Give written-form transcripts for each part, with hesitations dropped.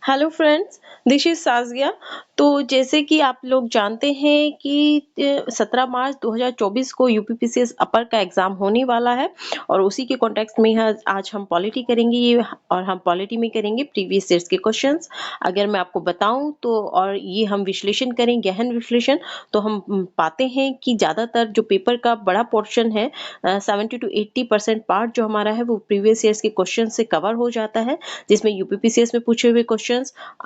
Hello friends, this is Sazia. तो जैसे कि आप लोग जानते हैं कि 17 मार्च 2024 को यूपीपीसीएस अपर का एग्जाम होने वाला है और उसी के कॉन्टेक्स्ट में आज हम पॉलिटी करेंगे ये और हम पॉलिटी में करेंगे प्रीवियस ईयर्स के क्वेश्चंस। अगर मैं आपको बताऊं तो और ये हम विश्लेषण करें गहन विश्लेषण तो हम पाते हैं कि ज़्यादातर जो पेपर का बड़ा पोर्शन है 70 to 80% पार्ट जो हमारा है वो प्रीवियस ईयर्स के क्वेश्चन से कवर हो जाता है, जिसमें यूपीपीसीएस में पूछे हुए क्वेश्चंस,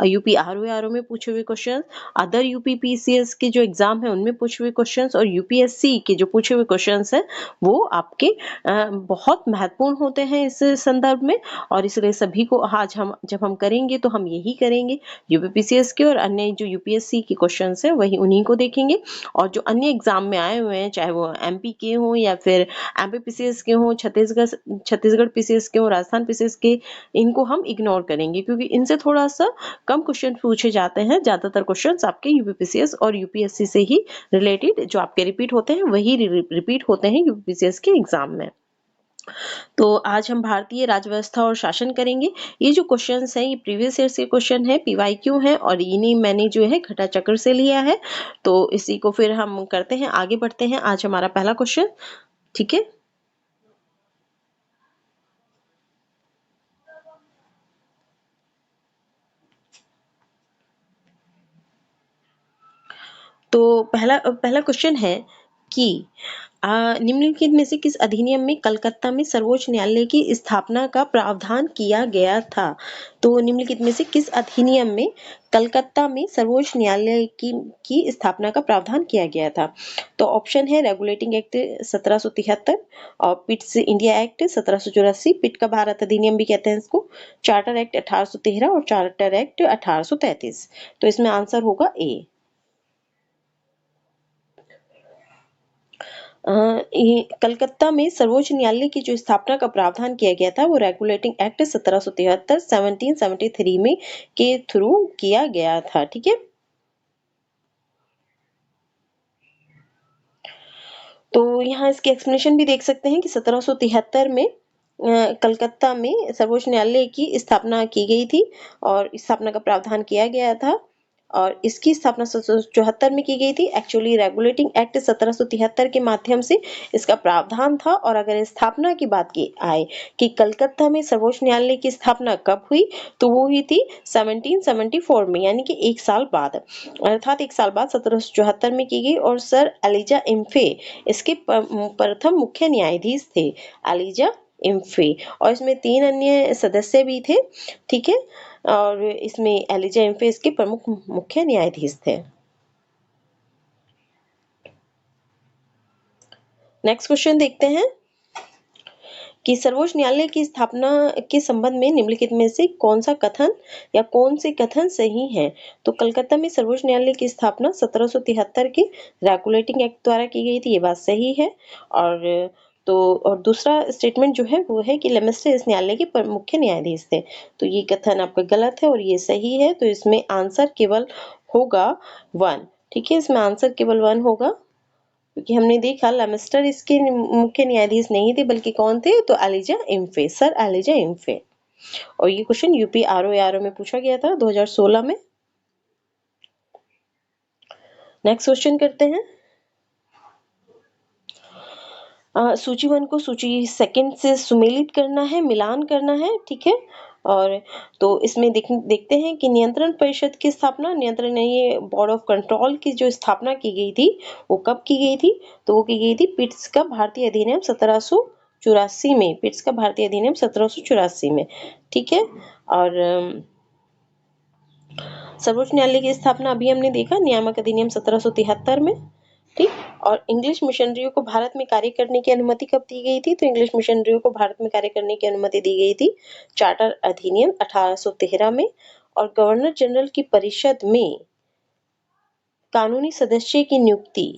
यूपी आरओ में पूछे हुए क्वेश्चंस, अदर यूपीपीसीएस के जो एग्जाम है उनमें पूछे हुए क्वेश्चंस और यूपीएससी के जो पूछे हुए क्वेश्चंस हैं वो आपके बहुत महत्वपूर्ण होते हैं इस संदर्भ में। और इसलिए सभी को आज हम जब हम करेंगे तो हम यही करेंगे, यूपीपीसीएस के और अन्य जो यूपीएससी के क्वेश्चंस हैं वही उन्हीं को देखेंगे। और जो अन्य एग्जाम में आए हुए हैं चाहे वो एमपी के हों या फिर एमपी पीसीएस के हों, छत्तीसगढ़ पीसीएस के हों, राजस्थान पीसीएस के, इनको हम इग्नोर करेंगे क्योंकि इनसे थोड़ा सा कम क्वेश्चन पूछे जाते हैं। ज्यादातर क्वेश्चंस आपके यूपीपीसीएस और यूपीएससी से ही रिलेटेड जो आपके रिपीट होते हैं वही रिपीट होते हैं यूपीपीसीएस के एग्जाम में। तो आज हम भारतीय राज्य और शासन करेंगे। ये जो क्वेश्चंस हैं ये प्रीवियस ईयर के क्वेश्चन है, पीवाईक्यू है और इन्हीं मैंने जो है घटा चक्र से लिया है। तो इसी को फिर हम करते हैं, आगे बढ़ते हैं। आज हमारा पहला क्वेश्चन, ठीक है। तो पहला पहला क्वेश्चन है कि निम्नलिखित में से किस अधिनियम में कलकत्ता में सर्वोच्च न्यायालय की स्थापना का प्रावधान किया गया था? तो निम्नलिखित में से किस अधिनियम में कलकत्ता में सर्वोच्च न्यायालय की स्थापना का प्रावधान किया गया था? तो ऑप्शन है रेगुलेटिंग एक्ट 1773 और पिट्स इंडिया एक्ट 1784, पिट का भारत अधिनियम भी कहते हैं इसको, चार्टर एक्ट 1813 और चार्टर एक्ट 1833। तो इसमें आंसर होगा ए। कलकत्ता में सर्वोच्च न्यायालय की जो स्थापना का प्रावधान किया गया था वो रेगुलेटिंग एक्ट 1773 1773 में के थ्रू किया गया था, ठीक है। तो यहाँ इसके एक्सप्लेनेशन भी देख सकते हैं कि 1773 में कलकत्ता में सर्वोच्च न्यायालय की स्थापना की गई थी और स्थापना का प्रावधान किया गया था और इसकी स्थापना 1774 में की गई थी। एक्चुअली रेगुलेटिंग एक्ट 1773 के माध्यम से इसका प्रावधान था। और अगर स्थापना की बात की आए कि कलकत्ता में सर्वोच्च न्यायालय की स्थापना कब हुई, तो वो हुई थी 1774 में, यानी कि एक साल बाद, अर्थात एक साल बाद 1774 में की गई। और सर एलिजा इम्फे इसके प्रथम मुख्य न्यायाधीश थे, एलिजा इम्फे। और इसमें 3 अन्य सदस्य भी थे, ठीक है। और इसमें एलिजा इम्फे इसके प्रमुख मुख्य न्यायाधीश थे। नेक्स्ट क्वेश्चन देखते हैं कि सर्वोच्च न्यायालय की स्थापना के संबंध में निम्नलिखित में से कौन सा कथन या कौन से कथन सही हैं? तो कलकत्ता में सर्वोच्च न्यायालय की स्थापना 1773 के रेगुलेटिंग एक्ट द्वारा की गई थी, ये बात सही है। और तो और दूसरा स्टेटमेंट जो है वो है कि लेमेस्टर इस न्यायालय के मुख्य न्यायाधीश थे, तो ये कथन आपका गलत है और ये सही है। तो इसमें आंसर केवल होगा 1, ठीक है। इसमें आंसर केवल 1 होगा क्योंकि हमने देखा लेमेस्टर इसके मुख्य न्यायाधीश नहीं थे, बल्कि कौन थे, तो एलिजा इम्फे, सर एलिजा इम्फे। और ये क्वेश्चन यूपी आरओ में पूछा गया था 2016 में। नेक्स्ट क्वेश्चन करते हैं। सूची 1 को सूची सेकंड से सुमेलित करना है, मिलान करना है, ठीक है। और तो इसमें देखते हैं कि नियंत्रण परिषद की स्थापना, नियंत्रण ये बोर्ड ऑफ कंट्रोल की जो स्थापना की गई थी वो कब की गई थी? तो वो की गई थी पिट्स का भारतीय अधिनियम 1784 में, पिट्स का भारतीय अधिनियम 1784 में, ठीक है। और सर्वोच्च न्यायालय की स्थापना अभी हमने देखा नियामक अधिनियम 1773 में, ठीक। और इंग्लिश मिशनरियों को भारत में कार्य करने की अनुमति कब दी गई थी? तो इंग्लिश मिशनरियों को भारत में कार्य करने की अनुमति दी गई थी चार्टर अधिनियम 1813 में। और गवर्नर जनरल की परिषद में कानूनी सदस्य की नियुक्ति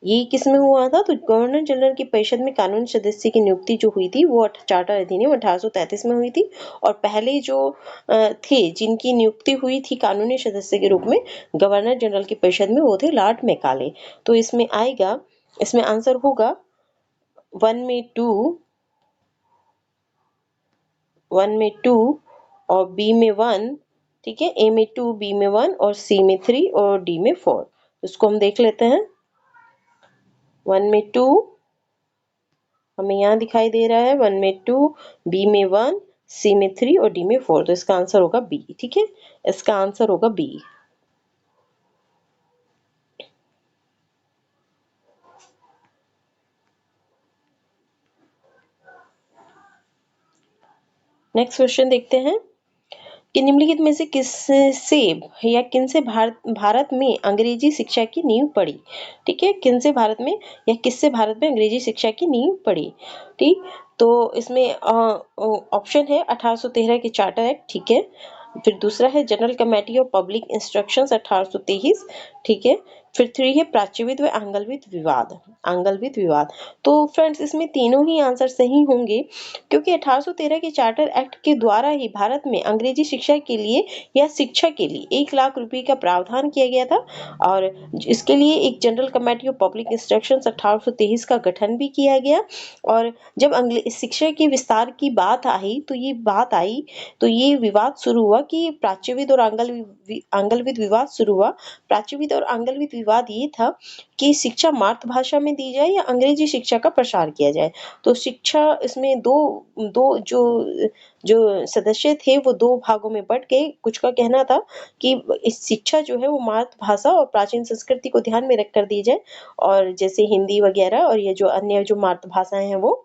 ये किसमें हुआ था? तो गवर्नर जनरल की परिषद में कानूनी सदस्य की नियुक्ति जो हुई थी वो चार्टर अधिनियम 1833 में हुई थी। और पहले जो थे जिनकी नियुक्ति हुई थी कानूनी सदस्य के रूप में गवर्नर जनरल की परिषद में, वो थे लॉर्ड मैकाले। तो इसमें आएगा, इसमें आंसर होगा 1 में 2, 1 में 2 और बी में 1 ठीक है, ए में 2, बी में 1 और सी में 3 और डी में 4। इसको हम देख लेते हैं। 1 में 2 हमें यहाँ दिखाई दे रहा है, 1 में 2, बी में 1, सी में 3 और डी में 4। तो इसका आंसर होगा बी। ठीक है, इसका आंसर होगा बी। नेक्स्ट क्वेश्चन देखते हैं कि निम्नलिखित में से किससे या किनसे भारत में अंग्रेजी शिक्षा की नींव पड़ी। ठीक है, किनसे भारत में या किससे भारत में अंग्रेजी शिक्षा की नींव पड़ी। ठीक, तो इसमें ऑप्शन है 1813 के चार्टर एक्ट। ठीक है, फिर दूसरा है general committee of public instructions 1823। ठीक है, फिर 3 है प्राच्यविद व आंगलविद विवाद। आंगलविद विवाद। तो फ्रेंड्स इसमें तीनों ही आंसर सही होंगे, क्योंकि 1813 के चार्टर एक्ट के द्वारा ही भारत में अंग्रेजी शिक्षा के लिए या शिक्षा के लिए 1 लाख रुपए का प्रावधान किया गया था, और इसके लिए एक general committee of public instructions 1823 का गठन भी किया गया। और जब शिक्षा के विस्तार की बात आई तो ये विवाद शुरू हुआ कि प्राच्यविद और आंगलविद विवाद शुरू हुआ। प्राच्यविद और आंगलविद विवाद ये था कि शिक्षा मातृभाषा में दी जाए या अंग्रेजी शिक्षा का प्रसार किया जाए। तो शिक्षा इसमें दो दो जो सदस्य थे वो 2 भागों में बँट गए। कुछ का कहना था कि इस शिक्षा जो है वो मातृभाषा और प्राचीन संस्कृति को ध्यान में रखकर दी जाए, और जैसे हिंदी वगैरह और ये जो अन्य जो मातृभाषाएं हैं वो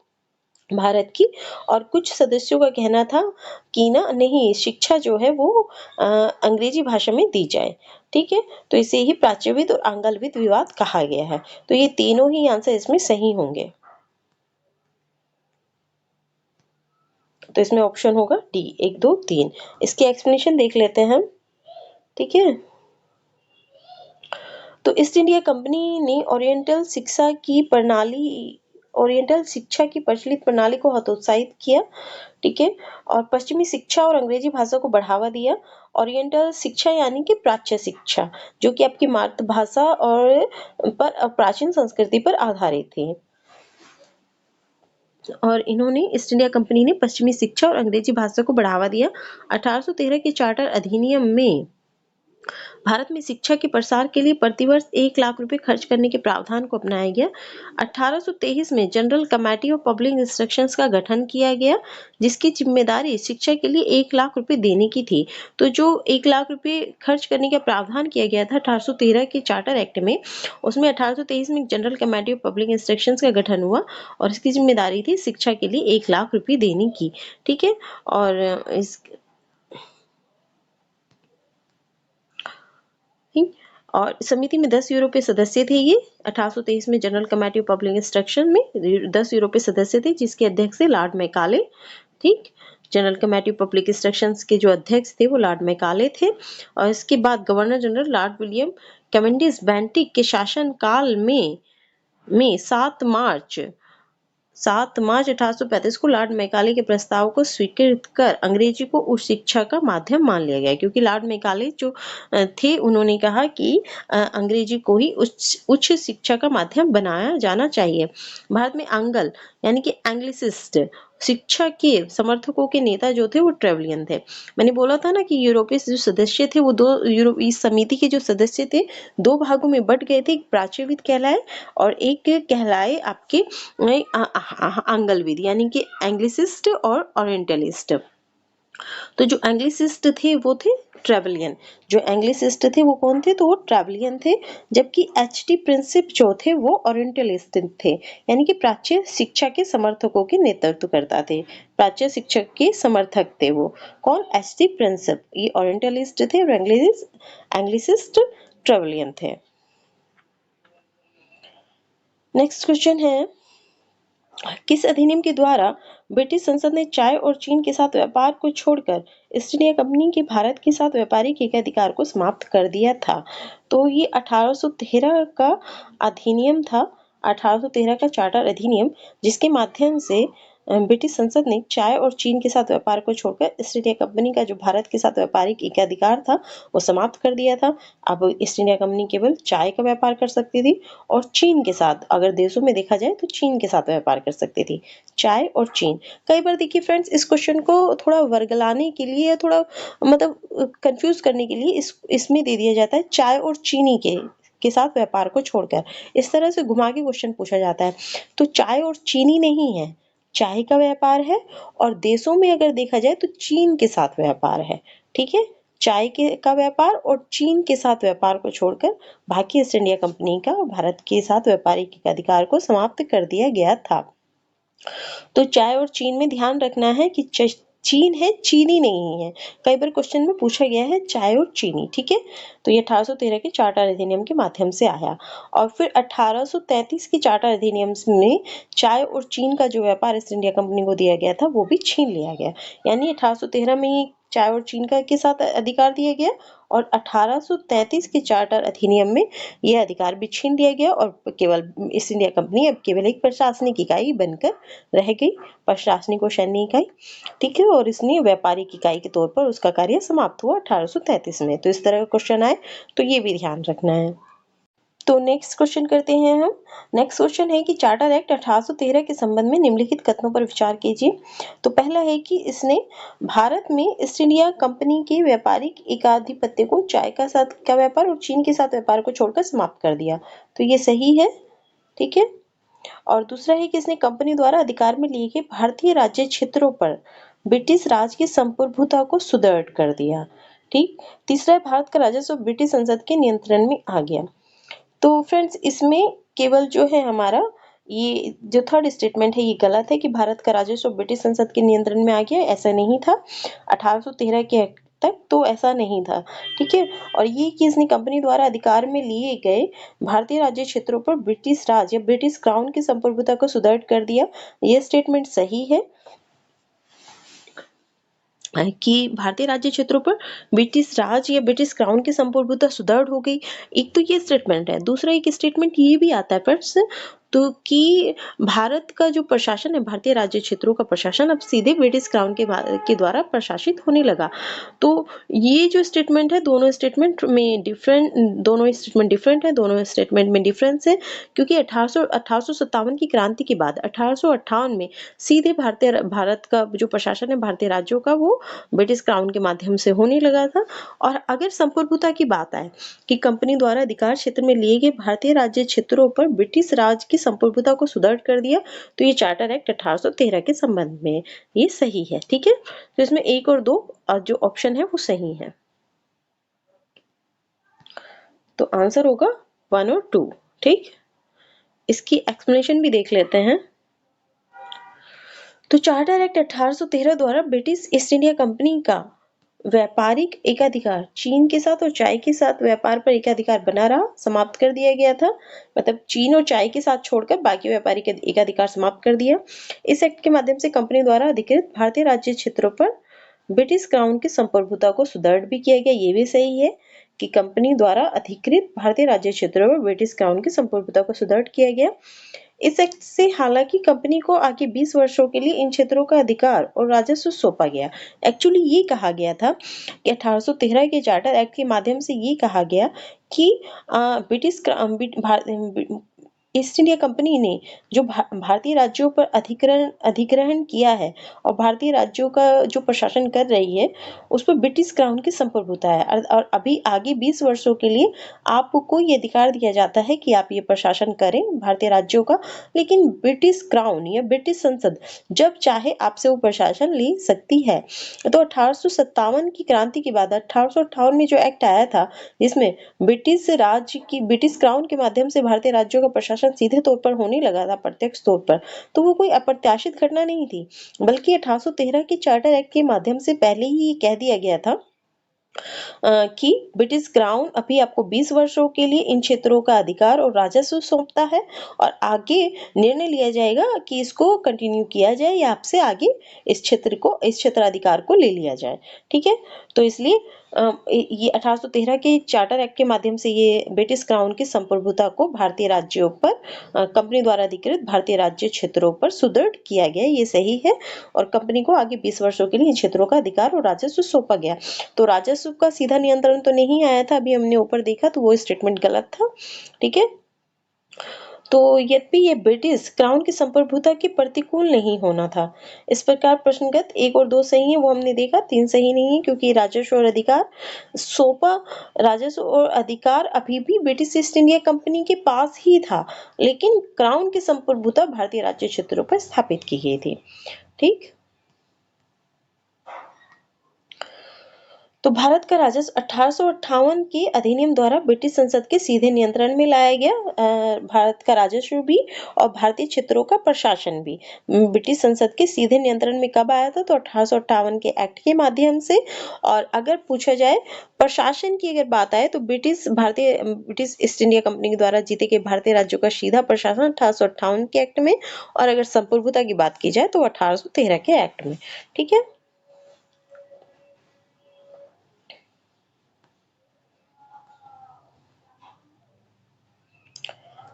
भारत की। और कुछ सदस्यों का कहना था कि ना नहीं, शिक्षा जो है वो अंग्रेजी भाषा में दी जाए। ठीक है, तो इसे ही प्राच्यविद और आंगलविद विवाद कहा गया है। तो ये तीनों ही आंसर इसमें सही होंगे। तो इसमें ऑप्शन होगा डी, 1, 2, 3। इसकी एक्सप्लेनेशन देख लेते हैं हम। ठीक है, तो ईस्ट इंडिया कंपनी ने ओरिएंटल शिक्षा की प्रचलित प्रणाली को हतोत्साहित किया। ठीक है, और पश्चिमी शिक्षा और अंग्रेजी भाषा को बढ़ावा दिया। ओरिएंटल शिक्षा यानी कि प्राच्य शिक्षा, जो कि आपकी मातृभाषा और प्राचीन संस्कृति पर आधारित थी। और इन्होंने ईस्ट इंडिया कंपनी ने पश्चिमी शिक्षा और अंग्रेजी भाषा को बढ़ावा दिया। 1813 के चार्टर अधिनियम में भारत में शिक्षा के प्रसार के लिए प्रतिवर्ष 1 लाख रुपए खर्च करने के प्रावधान को अपनाया गया। 1823 में general committee of public instructions का गठन किया गया, जिसकी जिम्मेदारी शिक्षा के लिए 1 लाख रुपए देने की थी। तो जो 1 लाख रुपए खर्च करने का प्रावधान किया गया था 1813 के चार्टर एक्ट में, उसमें 1823 में general committee of public instructions का गठन हुआ और इसकी जिम्मेदारी थी शिक्षा के लिए 1 लाख रुपए देने की। ठीक है, और और समिति में 10 यूरोपीय सदस्य थे। ये 1823 में general committee of public instruction में 10 यूरोपीय सदस्य थे, जिसके अध्यक्ष थे लॉर्ड मैकाले। ठीक, general committee of public instructions के जो अध्यक्ष थे वो लॉर्ड मैकाले थे। और इसके बाद governor general Lord William Cavendish Bentinck के शासन काल में 7 मार्च 1835 को लॉर्ड मैकाले के प्रस्ताव को स्वीकृत कर अंग्रेजी को उच्च शिक्षा का माध्यम मान लिया गया, क्योंकि लॉर्ड मैकाले जो थे उन्होंने कहा कि अंग्रेजी को ही उच्च शिक्षा का माध्यम बनाया जाना चाहिए। भारत में आंगल यानी कि एंग्लिसिस्ट शिक्षा के समर्थकों के नेता जो थे वो ट्रेवलियन थे। मैंने बोला था ना कि यूरोपीय जो सदस्य थे वो इस समिति के जो सदस्य थे 2 भागों में बट गए थे। एक प्राच्यविद कहलाए और एक कहलाए आपके आंगलविद यानी कि एंग्लिसिस्ट और ओरिएंटलिस्ट। तो जो एंग्लिसिस्ट थे वो थे ट्रेवलियन। जो एंग्लिसिस्ट थे वो कौन थे? तो वो ट्रेवलियन थे। जबकि एच.टी. प्रिंसिप जो थे वो ओरिएंटलिस्ट थे, यानी कि प्राच्य शिक्षा के समर्थकों के नेतृत्व करता थे। प्राच्य शिक्षक के समर्थक थे वो कौन? एच.टी. प्रिंसिप। ये ओरिएंटलिस्ट थे और एंग्लिसिस्ट ट्रेवलियन थे। नेक्स्ट क्वेश्चन है, किस अधिनियम के द्वारा ब्रिटिश संसद ने चाय और चीन के साथ व्यापार को छोड़कर ईस्ट इंडिया कंपनी के भारत के साथ व्यापारिक एकाधिकार को समाप्त कर दिया था? तो ये 1813 का अधिनियम था, 1813 का चार्टर अधिनियम, जिसके माध्यम से ब्रिटिश संसद ने चाय और चीन के साथ व्यापार को छोड़कर ईस्ट इंडिया कंपनी का जो भारत के साथ व्यापारिक एकाधिकार था वो समाप्त कर दिया था। अब ईस्ट इंडिया कंपनी केवल चाय का व्यापार कर सकती थी और चीन के साथ, अगर देशों में देखा जाए तो चीन के साथ व्यापार कर सकती थी। चाय और चीन, कई बार देखिए फ्रेंड्स, इस क्वेश्चन को थोड़ा वर्गलाने के लिए, थोड़ा मतलब कंफ्यूज करने के लिए इसमें दे दिया जाता है चाय और चीनी के साथ व्यापार को छोड़कर। इस तरह से घुमा के क्वेश्चन पूछा जाता है। तो चाय और चीनी नहीं है, चाय का व्यापार है और देशों में अगर देखा जाए तो चीन के साथ व्यापार है। ठीक है, चाय के का व्यापार और चीन के साथ व्यापार को छोड़कर बाकी ईस्ट इंडिया कंपनी का भारत के साथ व्यापारिक अधिकार को समाप्त कर दिया गया था। तो चाय और चीन में ध्यान रखना है कि चीन है, चीनी नहीं है। कई बार क्वेश्चन में पूछा गया है चाय और चीनी। ठीक है, तो ये 1813 के चार्टर अधिनियम के माध्यम से आया और फिर 1833 के चार्टर अधिनियम में चाय और चीन का जो व्यापार ईस्ट इंडिया कंपनी को दिया गया था वो भी छीन लिया गया। यानी 1813 में ही चाय और चीन का के साथ अधिकार दिया गया और 1833 के चार्टर अधिनियम में यह अधिकार भी छीन लिया गया और केवल ईस्ट इंडिया कंपनी अब केवल एक प्रशासनिक इकाई बनकर रह गई, प्रशासनिक और सैन्य इकाई। ठीक है, और इसने व्यापारिक इकाई के तौर पर उसका कार्य समाप्त हुआ 1833 में। तो इस तरह का क्वेश्चन आए तो ये भी ध्यान रखना है। तो नेक्स्ट क्वेश्चन करते हैं हम। नेक्स्ट क्वेश्चन है कि चार्टर एक्ट 1813 के संबंध में निम्नलिखित कथनों पर विचार कीजिए। तो पहला है कि इसने भारत में ईस्ट इंडिया कंपनी के व्यापारिक एकाधिपत्य को चाय का साथ का व्यापार और चीन के साथ व्यापार को छोड़कर समाप्त कर दिया। तो ये सही है। ठीक है, और दूसरा है कि इसने कंपनी द्वारा अधिकार में लिए गए भारतीय राज्य क्षेत्रों पर ब्रिटिश राज की संप्रभुता को सुदृढ़ कर दिया। ठीक, तीसरा है भारत का राजस्व ब्रिटिश संसद के नियंत्रण में आ गया। तो फ्रेंड्स, इसमें केवल जो है हमारा ये जो थर्ड स्टेटमेंट है ये गलत है कि भारत का राजस्व ब्रिटिश संसद के नियंत्रण में आ गया, ऐसा नहीं था। 1813 के एक्ट तक तो ऐसा नहीं था। ठीक है, और ये कि इसने कंपनी द्वारा अधिकार में लिए गए भारतीय राज्य क्षेत्रों पर ब्रिटिश राज या ब्रिटिश क्राउन की संप्रभुता को सुदृढ़ कर दिया, ये स्टेटमेंट सही है कि भारतीय राज्य क्षेत्रों पर ब्रिटिश राज या ब्रिटिश क्राउन की संप्रभुता सुदृढ़ हो गई। एक तो ये स्टेटमेंट है। दूसरा एक स्टेटमेंट ये भी आता है फ्रेंड्स, तो कि भारत का जो प्रशासन है, भारतीय राज्य क्षेत्रों का प्रशासन अब सीधे ब्रिटिश क्राउन के द्वारा प्रशासित होने लगा। तो ये जो स्टेटमेंट है, दोनों स्टेटमेंट में डिफरेंट है, दोनों स्टेटमेंट में डिफरेंस है, क्योंकि 1857 की क्रांति के बाद 1858 में सीधे भारत का जो प्रशासन है भारतीय राज्यों का वो ब्रिटिश क्राउन के माध्यम से होने लगा था। और अगर संप्रभुता की बात आए कि कंपनी द्वारा अधिकार क्षेत्र में लिए गए भारतीय राज्य क्षेत्रों पर ब्रिटिश राज की संप्रभुता को सुदृढ़ कर दिया, तो ये चार्टर एक्ट 1813 के संबंध में ये सही है। ठीक है, तो इसमें 1 और 2 जो ऑप्शन है वो सही है। तो आंसर होगा 1 और 2। ठीक, इसकी एक्सप्लेनेशन भी देख लेते हैं। तो चार्टर एक्ट 1813 द्वारा ब्रिटिश ईस्ट इंडिया कंपनी का व्यापारिक एकाधिकार चीन के साथ और चाय के साथ व्यापार पर एकाधिकार बना रहा, समाप्त कर दिया गया था। मतलब चीन और चाय के साथ छोड़कर बाकी व्यापारिक एकाधिकार समाप्त कर दिया। इस एक्ट के माध्यम से कंपनी द्वारा अधिकृत भारतीय राज्य क्षेत्रों पर ब्रिटिश क्राउन की संप्रभुता को सुदृढ़ भी किया गया। ये भी सही है कि कंपनी द्वारा अधिकृत भारतीय राज्य क्षेत्रों पर ब्रिटिश क्राउन की संप्रभुता को सुदृढ़ किया गया। इस एक्ट से हालांकि कंपनी को आगे 20 वर्षों के लिए इन क्षेत्रों का अधिकार और राजस्व सौंपा गया। एक्चुअली ये कहा गया था कि 1813 के चार्टर एक्ट के माध्यम से ये कहा गया कि ब्रिटिश ईस्ट इंडिया कंपनी ने जो भारतीय राज्यों पर अधिग्रहण किया है और भारतीय राज्यों का जो प्रशासन कर रही है उस पर ब्रिटिश क्राउन की संप्रभुता है। और अभी आगे 20 वर्षों के लिए आपको ये अधिकार दिया जाता है कि आप ये प्रशासन करें भारतीय राज्यों का, लेकिन ब्रिटिश क्राउन या ब्रिटिश संसद जब चाहे आपसे वो प्रशासन ले सकती है। तो 1857 की क्रांति के बाद 1858 में जो एक्ट आया था जिसमें ब्रिटिश क्राउन के माध्यम से भारतीय राज्यों का प्रशासन सीधे तौर पर होने लगा था, प्रत्यक्ष तौर पर, तो वो कोई अप्रत्याशित घटना नहीं थी, बल्कि 1813 के चार्टर एक्ट के माध्यम से पहले ही ये कह दिया गया था कि ब्रिटिश क्राउन अभी आपको 20 वर्षों के लिए इन क्षेत्रों का अधिकार और राजस्व सौंपता है और आगे निर्णय लिया जाएगा कि इसको कंटिन्यू किया जाए या आपसे आगे इस क्षेत्राधिकार को ले लिया जाए। ठीक है, तो इसलिए ये 1813 के चार्टर एक्ट के माध्यम से ये ब्रिटिश क्राउन की संप्रभुता को भारतीय राज्यों पर कंपनी द्वारा अधिकृत भारतीय राज्य क्षेत्रों पर सुदृढ़ किया गया, ये सही है। और कंपनी को आगे 20 वर्षों के लिए इन क्षेत्रों का अधिकार और राजस्व सौंपा गया। तो राजस्व का सीधा नियंत्रण तो नहीं आया था, अभी हमने ऊपर देखा, तो वो स्टेटमेंट गलत था। ठीक है, तो यद्यपि ये ब्रिटिश क्राउन की संप्रभुता के प्रतिकूल नहीं होना था। इस प्रकार प्रश्नगत 1 और 2 सही है, वो हमने देखा। 3 सही नहीं है क्योंकि राजस्व और अधिकार सौंपा, राजस्व और अधिकार अभी भी ब्रिटिश ईस्ट इंडिया कंपनी के पास ही था, लेकिन क्राउन की संप्रभुता भारतीय राज्य क्षेत्रों पर स्थापित की गई थी। ठीक, तो भारत का राजस्व 1858 के अधिनियम द्वारा ब्रिटिश संसद के सीधे नियंत्रण में लाया गया। भारत का राजस्व भी और भारतीय क्षेत्रों का प्रशासन भी ब्रिटिश संसद के सीधे नियंत्रण में कब आया था, तो 1858 के एक्ट के माध्यम से। और अगर पूछा जाए प्रशासन की अगर बात आए, तो ब्रिटिश ईस्ट इंडिया कंपनी के द्वारा जीते गए भारतीय राज्यों का सीधा प्रशासन 1858 के एक्ट में, और अगर संप्रभुता की बात की जाए तो 1813 के एक्ट में। ठीक है,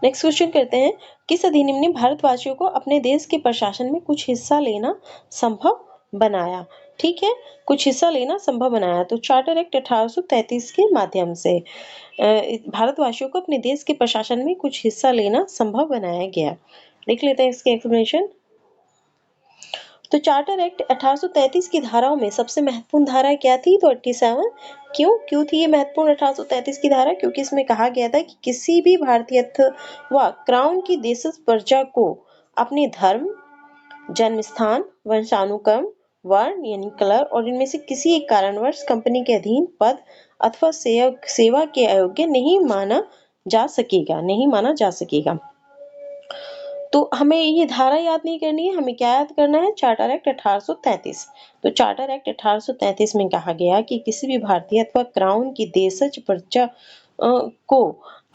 नेक्स्ट क्वेश्चन करते हैं, किस अधिनियम ने भारतवासियों को अपने देश के प्रशासन में कुछ हिस्सा लेना संभव बनाया? ठीक है, कुछ हिस्सा लेना संभव बनाया, तो चार्टर एक्ट 1833 के माध्यम से भारतवासियों को अपने देश के प्रशासन में कुछ हिस्सा लेना संभव बनाया गया। देख लेते हैं इसके एक्सप्लेनेशन। तो चार्टर एक्ट 1833 की धाराओं में सबसे महत्वपूर्ण धारा क्या थी, तो 87। क्यों थी ये महत्वपूर्ण 1833 की धारा? क्योंकि इसमें कहा गया था कि किसी भी भारतीय अथवा क्राउन की देशज प्रजा को अपने धर्म, जन्म स्थान, वंशानुक्रम, वर्ण यानी कलर और इनमें से किसी एक कारणवश कंपनी के अधीन पद अथवा सेवा के अयोग्य नहीं माना जा सकेगा। तो हमें ये धारा याद नहीं करनी है, हमें क्या याद करना है, चार्टर एक्ट 1833। तो चार्टर एक्ट 1833 में कहा गया कि किसी भी भारतीय अथवा क्राउन की देशज प्रजा को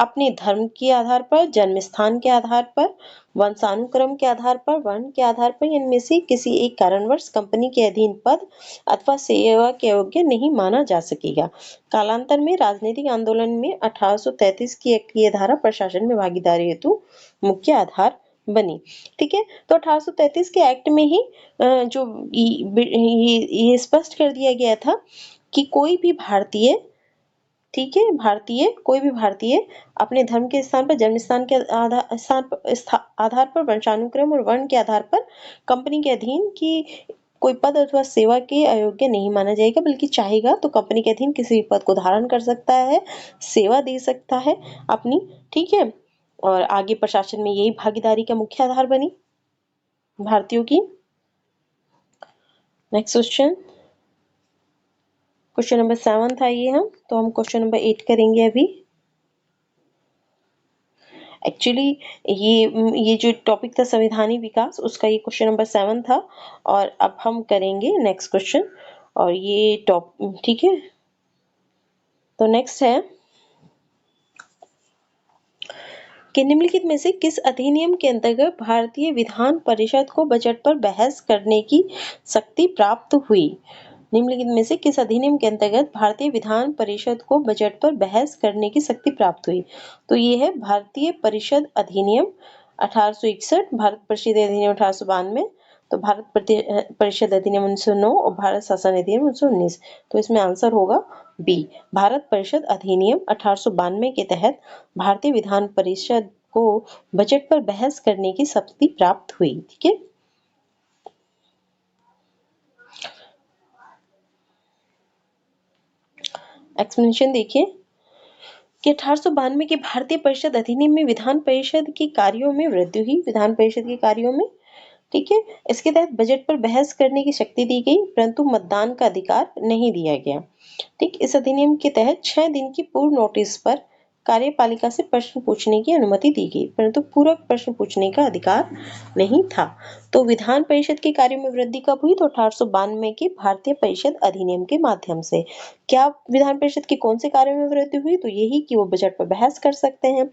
अपने धर्म के आधार पर, जन्म स्थान के आधार पर, वंशानुक्रम के आधार पर, वर्ण के आधार पर, इनमें से किसी एक कारणवश कंपनी के अधीन पद अथवा सेवा के योग्य नहीं माना जा सकेगा। कालांतर में राजनीतिक आंदोलन में 1833 की ये धारा प्रशासन में भागीदारी हेतु मुख्य आधार बनी। ठीक है, तो 1833 के एक्ट में ही जो ये स्पष्ट कर दिया गया था कि कोई भी भारतीय, ठीक है, कोई भी भारतीय अपने धर्म के स्थान पर, जन्म स्थान के आधार पर, वंशानुक्रम और वर्ण के आधार पर कंपनी के अधीन की कोई पद अथवा सेवा के अयोग्य नहीं माना जाएगा, बल्कि चाहेगा तो कंपनी के अधीन किसी भी पद को धारण कर सकता है, सेवा दे सकता है अपनी। ठीक है, और आगे प्रशासन में यही भागीदारी का मुख्य आधार बनी भारतीयों की। नेक्स्ट क्वेश्चन नंबर 7 था ये हम, तो हम क्वेश्चन नंबर 8 करेंगे अभी। एक्चुअली ये जो टॉपिक था संवैधानिक विकास, उसका ये क्वेश्चन नंबर 7 था, और अब हम करेंगे नेक्स्ट क्वेश्चन, और ये ठीक है, तो नेक्स्ट है कि निम्नलिखित में से किस अधिनियम के अंतर्गत भारतीय विधान परिषद को बजट पर बहस करने की शक्ति प्राप्त हुई? निम्नलिखित में से किस अधिनियम के अंतर्गत भारतीय विधान परिषद को बजट पर बहस करने की शक्ति प्राप्त हुई? तो ये है भारतीय परिषद अधिनियम 1861, भारत परिषद अधिनियम 1892, तो भारत परिषद अधिनियम 1909 और भारत शासन अधिनियम 1919। तो इसमें आंसर होगा बी, भारत परिषद अधिनियम 1892 के तहत भारतीय विधान परिषद को बजट पर बहस करने की शक्ति प्राप्त हुई। ठीक है, एक्सप्लेनेशन देखिए कि 1892 के भारतीय परिषद अधिनियम में विधान परिषद के कार्यों में वृद्धि हुई। विधान परिषद के कार्यों में, ठीक है, इसके तहत बजट पर बहस करने की शक्ति दी गई, परंतु मतदान का अधिकार नहीं दिया गया। ठीक, इस अधिनियम के तहत 6 दिन की पूर्व नोटिस पर कार्यपालिका से प्रश्न पूछने की अनुमति दी गई, परंतु पूरक प्रश्न पूछने का अधिकार नहीं था। तो विधान परिषद के कार्यों में वृद्धि कब हुई? तो 1892 के भारतीय परिषद अधिनियम के माध्यम से। क्या विधान परिषद के कौन से कार्यों में वृद्धि हुई? तो यही कि वो बजट पर बहस कर सकते हैं।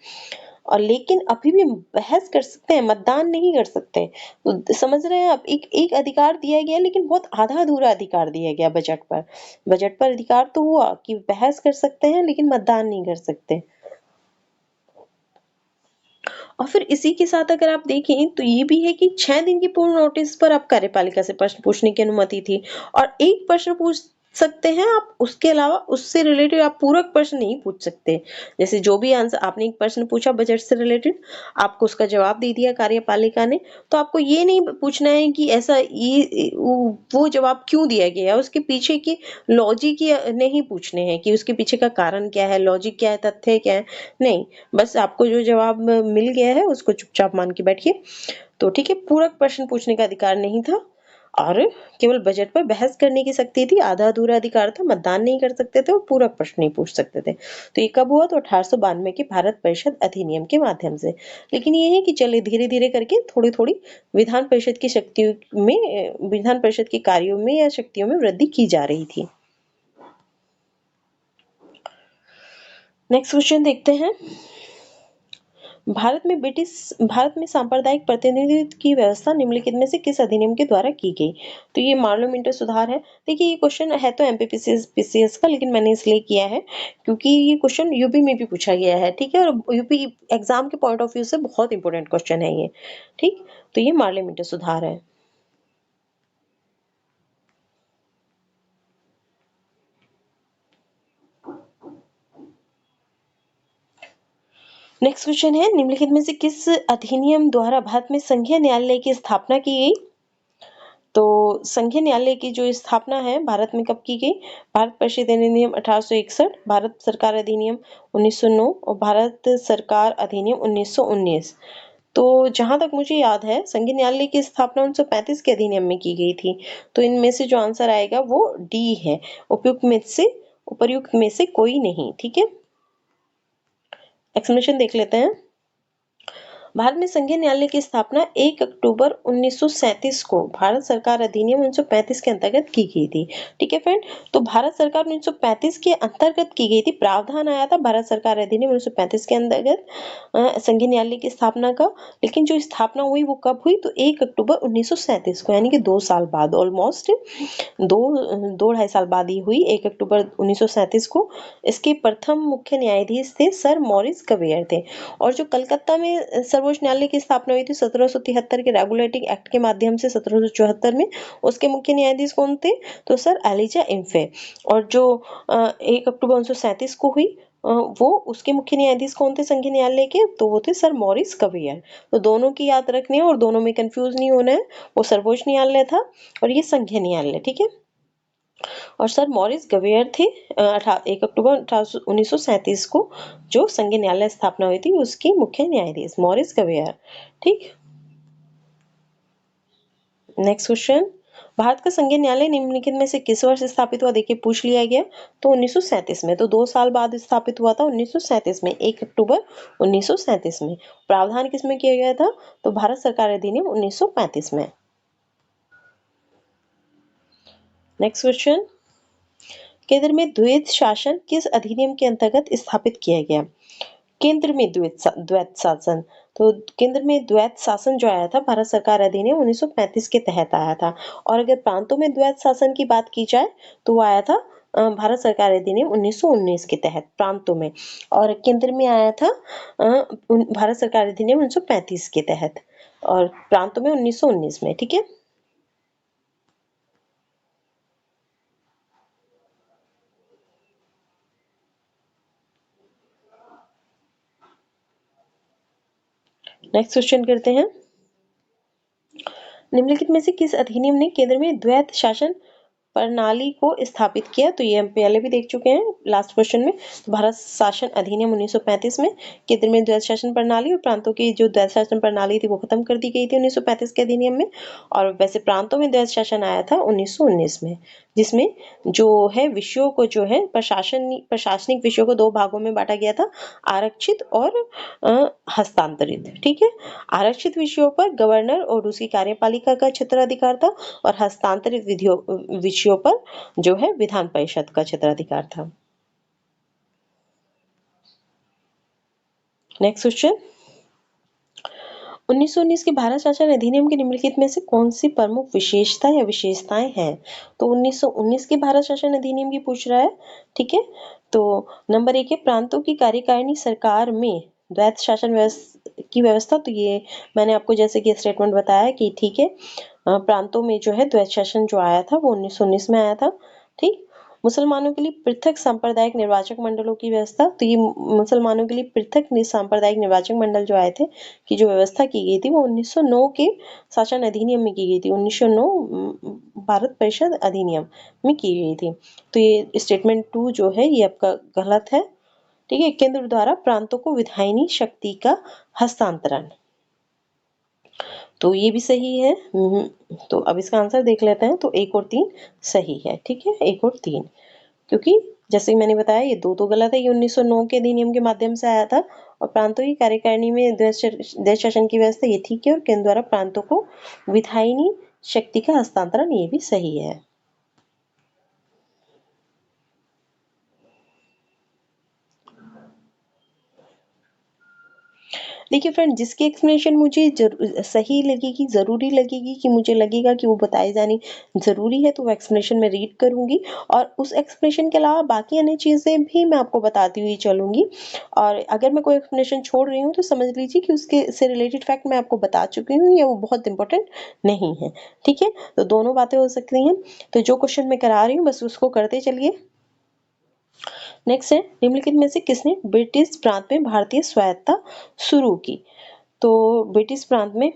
और लेकिन अभी भी बहस कर सकते हैं, मतदान नहीं कर सकते। तो समझ रहे हैं आप, एक एक अधिकार दिया गया लेकिन बहुत आधा-अधूरा अधिकार दिया गया बजट पर। बजट पर अधिकार तो हुआ कि बहस कर सकते हैं लेकिन मतदान नहीं कर सकते। और फिर इसी के साथ अगर आप देखें तो ये भी है कि 6 दिन की पूर्ण नोटिस पर आप कार्यपालिका से प्रश्न पूछने की अनुमति थी और एक प्रश्न पूछ सकते हैं आप, उसके अलावा उससे रिलेटेड आप पूरक प्रश्न नहीं पूछ सकते। जैसे जो भी आंसर आपने एक प्रश्न पूछा बजट से रिलेटेड, आपको उसका जवाब दे दिया कार्यपालिका ने, तो आपको ये नहीं पूछना है कि ऐसा ये वो जवाब क्यों दिया गया है, उसके पीछे की लॉजिक ही नहीं पूछने हैं कि उसके पीछे का कारण क्या है, लॉजिक क्या है, तथ्य क्या है, नहीं। बस आपको जो जवाब मिल गया है उसको चुपचाप मान के बैठिए। तो ठीक है, पूरक प्रश्न पूछने का अधिकार नहीं था और केवल बजट पर बहस करने की शक्ति थी, आधा-अधूरा अधिकार था, मतदान नहीं कर सकते थे और पूरक प्रश्न नहीं पूछ सकते थे। तो ये कब हुआ? तो 1892 के भारत परिषद अधिनियम के माध्यम से। लेकिन ये है कि चलिए धीरे-धीरे करके थोड़ी-थोड़ी विधान परिषद की शक्तियों में विधान परिषद के कार्यों में या शक्तियों में वृद्धि की जा रही थी। नेक्स्ट क्वेश्चन देखते हैं। भारत में सांप्रदायिक प्रतिनिधित्व की व्यवस्था निम्नलिखित में से किस अधिनियम के द्वारा की गई? तो ये मार्लो मिंटो सुधार है। देखिए ये क्वेश्चन है तो एमपीपीसीएस पीसीएस का, लेकिन मैंने इसलिए किया है क्योंकि ये क्वेश्चन यूपी में भी पूछा गया है, ठीक है, और यूपी एग्जाम के पॉइंट ऑफ व्यू से बहुत इंपॉर्टेंट क्वेश्चन है ये, ठीक। तो ये मार्लो मिंटो सुधार है। नेक्स्ट क्वेश्चन है, निम्नलिखित में से किस अधिनियम द्वारा भारत में संघीय न्यायालय की स्थापना की गई? तो संघीय न्यायालय की जो स्थापना है भारत में कब की गई? भारत परिषद अधिनियम 1861, भारत सरकार अधिनियम 1909 और भारत सरकार अधिनियम 1919। तो जहां तक मुझे याद है संघीय न्यायालय की स्थापना 1935 के अधिनियम में की गई थी। तो इनमें से जो आंसर आएगा वो डी है, उपर्युक्त में से कोई नहीं, ठीक है। एक्सप्लेनेशन देख लेते हैं। भारत में संघीय न्यायालय की स्थापना 1 अक्टूबर 1937 को भारत सरकार अधिनियम 1935 के अंतर्गत की गई थी, ठीक है फ्रेंड। तो भारत सरकार 1935 के अंतर्गत की गई थी, प्रावधान आया था भारत सरकार अधिनियम 1935 के अंतर्गत संघीय न्यायालय की स्थापना का। लेकिन जो स्थापना हुई वो कब हुई? तो 1 अक्टूबर 1937 को, यानी कि 2 साल बाद, ऑलमोस्ट दो ढाई साल बाद ही हुई, 1 अक्टूबर 1937 को। इसके प्रथम मुख्य न्यायाधीश थे सर मॉरिस कवेयर थे। और जो कलकत्ता में सर्वोच्च न्यायालय की स्थापना हुई थी 1773 के रेगुलेटिंग एक्ट के माध्यम से 1774 में, उसके मुख्य न्यायाधीश कौन थे? तो सर एलिजा इम्फे। और जो 1 अक्टूबर 1937 को हुई वो उसके मुख्य न्यायाधीश कौन थे संघीय न्यायालय के? तो वो थे सर मॉरिस कवेयर। तो दोनों की याद रखनी है और दोनों में कंफ्यूज नहीं होना है। वो सर्वोच्च न्यायालय था और ये संघीय न्यायालय, ठीक है। और सर मॉरिस गवेयर थे 1 अक्टूबर 1937 को जो संघीय न्यायालय स्थापना हुई थी उसके मुख्य न्यायाधीश मॉरिस गवेयर, ठीक। नेक्स्ट क्वेश्चन, भारत का संघीय न्यायालय निम्नलिखित में से किस वर्ष स्थापित हुआ? देखिए पूछ लिया गया। तो 1937 में, तो 2 साल बाद स्थापित हुआ था 1937 में, 1 अक्टूबर 1937 में। प्रावधान किसमें किया गया था? तो भारत सरकार अधिनियम 1935 में। नेक्स्ट क्वेश्चन, केंद्र में द्वैत शासन किस अधिनियम के अंतर्गत स्थापित किया गया? केंद्र में द्वैत शासन, तो केंद्र में द्वैत शासन जो आया था भारत सरकार अधिनियम 1935 के तहत आया था। और अगर प्रांतों में द्वैत शासन की बात की जाए तो वो आया था भारत सरकार अधिनियम 1919 के तहत प्रांतों में। और केंद्र में आया था भारत सरकार अधिनियम 1935 के तहत और प्रांतों में 1919 में, ठीक है। नेक्स्ट क्वेश्चन करते हैं, निम्नलिखित में से किस अधिनियम ने केंद्र में द्वैत शासन प्रणाली को स्थापित किया? तो ये हम पहले भी देख चुके हैं लास्ट क्वेश्चन में। तो भारत शासन अधिनियम 1935 में केंद्र में द्वैत शासन प्रणाली और प्रांतों की जो द्वैत शासन प्रणाली थी वो खत्म कर दी गई थी 1935 के अधिनियम में। और वैसे प्रांतों में द्वैत शासन आया था 1919 में, जिसमें जो है विषयों को जो है प्रशासनिक विषयों को 2 भागों में बांटा गया था, आरक्षित और हस्तांतरित, ठीक है। आरक्षित विषयों पर गवर्नर और उसकी कार्यपालिका का क्षेत्राधिकार था और हस्तांतरित विषयों पर जो है विधान परिषद का क्षेत्राधिकार था। नेक्स्ट क्वेश्चन, 1919 के भारत शासन अधिनियम के निम्नलिखित में से कौन सी प्रमुख विशेषता या विशेषताएं हैं? तो 1919 के भारत शासन अधिनियम की पूछ रहा है, ठीक है। तो नंबर 1 है प्रांतों की कार्यकारिणी सरकार में द्वैत शासन की व्यवस्था। तो ये मैंने आपको जैसे कि स्टेटमेंट बताया कि ठीक है, प्रांतों में जो है द्वैत शासन जो आया था वो 1919 में आया था, ठीक। मुसलमानों के लिए पृथक सांप्रदायिक निर्वाचक मंडलों की व्यवस्था। तो ये मुसलमानों के लिए पृथक सांप्रदायिक निर्वाचक मंडल जो आए थे की जो व्यवस्था की गई थी वो 1909 के शासन अधिनियम में की गई थी। 1909 भारत परिषद अधिनियम में की गई थी। तो ये स्टेटमेंट 2 जो है ये आपका गलत है, ठीक है। केंद्र द्वारा प्रांतों को विधायिनी शक्ति का हस्तांतरण, तो ये भी सही है। तो अब इसका आंसर देख लेते हैं। तो 1 और 3 सही है, ठीक है, 1 और 3, क्योंकि जैसे मैंने बताया ये 2 तो गलत है। ये 1909 के अधिनियम के माध्यम से आया था और प्रांतों की कार्यकारिणी में द्वैत शासन की व्यवस्था ये ठीक है, और केंद्र द्वारा प्रांतों को विधायिनी शक्ति का हस्तांतरण ये भी सही है। देखिए फ्रेंड, जिसकी एक्सप्लेनेशन मुझे सही लगेगी, ज़रूरी लगेगी, कि मुझे लगेगा कि वो बताई जानी ज़रूरी है, तो वो एक्सप्लेनेशन मैं रीड करूँगी और उस एक्सप्लेनेशन के अलावा बाकी अन्य चीज़ें भी मैं आपको बताती हुई चलूँगी। और अगर मैं कोई एक्सप्लेनेशन छोड़ रही हूँ तो समझ लीजिए कि उसके से रिलेटेड फैक्ट मैं आपको बता चुकी हूँ या वो बहुत इंपॉर्टेंट नहीं है, ठीक है। तो दोनों बातें हो सकती हैं। तो जो क्वेश्चन मैं करा रही हूँ बस उसको करते चलिए। नेक्स्ट है, निम्नलिखित में से किसने ब्रिटिश प्रांत में भारतीय स्वायत्तता शुरू की? तो ब्रिटिश भारत में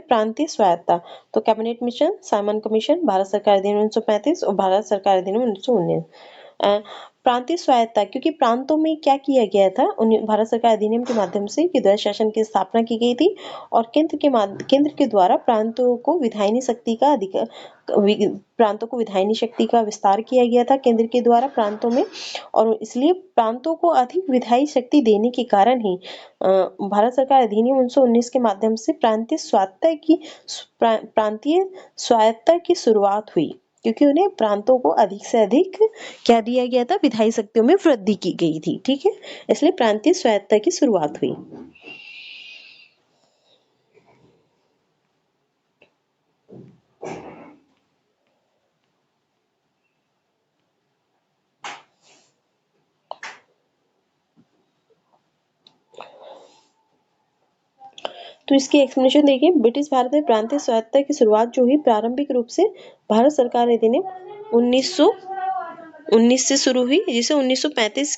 प्रांतीय स्वायत्तता, तो cabinet mission, Simon commission, Bharat सरकार अधिनियम 1935 और भारत सरकार अधिनियम 1919। प्रांतीय स्वायत्तता, क्योंकि प्रांतों में क्या किया गया था, भारत सरकार अधिनियम के माध्यम से कि द्वैत शासन की स्थापना की गई थी और केंद्र के द्वारा प्रांतों को विधायिनी शक्ति का अधिकार, प्रांतों को विधायिनी शक्ति का विस्तार किया गया था केंद्र के द्वारा प्रांतों में, और इसलिए प्रांतों को अधिक विधायी शक्ति देने के कारण ही भारत सरकार अधिनियम 1919 के माध्यम से प्रांतीय स्वायत्तता की शुरुआत हुई, क्योंकि उन्हें प्रांतों को अधिक से अधिक क्या दिया गया था, विधायी शक्तियों में वृद्धि की गई थी, ठीक है। इसलिए प्रांतीय स्वायत्तता की शुरुआत हुई। तो इसकी एक्सप्लेनेशन देखिए, ब्रिटिश भारत में प्रांतीय स्वायत्तता की शुरुआत जो हुई प्रारंभिक रूप से भारत सरकार अधिनियम 1919 से शुरू हुई, जिसे 1935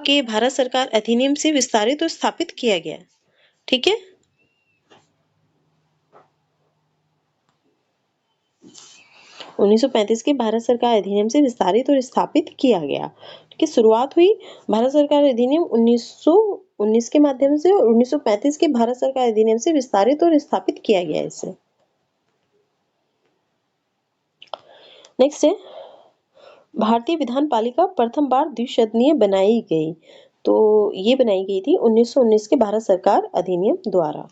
के भारत सरकार अधिनियम से विस्तारित और स्थापित किया गया, ठीक है। 1935 के भारत सरकार अधिनियम से विस्तारित और स्थापित किया गया, ठीक है। शुरुआत हुई भारत सरकार अधिनियम 1919 के माध्यम से और 1935 के भारत सरकार अधिनियम से विस्तारित और स्थापित किया गया इसे। नेक्स्ट है, भारतीय विधान पालिका प्रथम बार द्विसदनीय बनाई गई। तो ये बनाई गई थी 1919 के भारत सरकार अधिनियम द्वारा।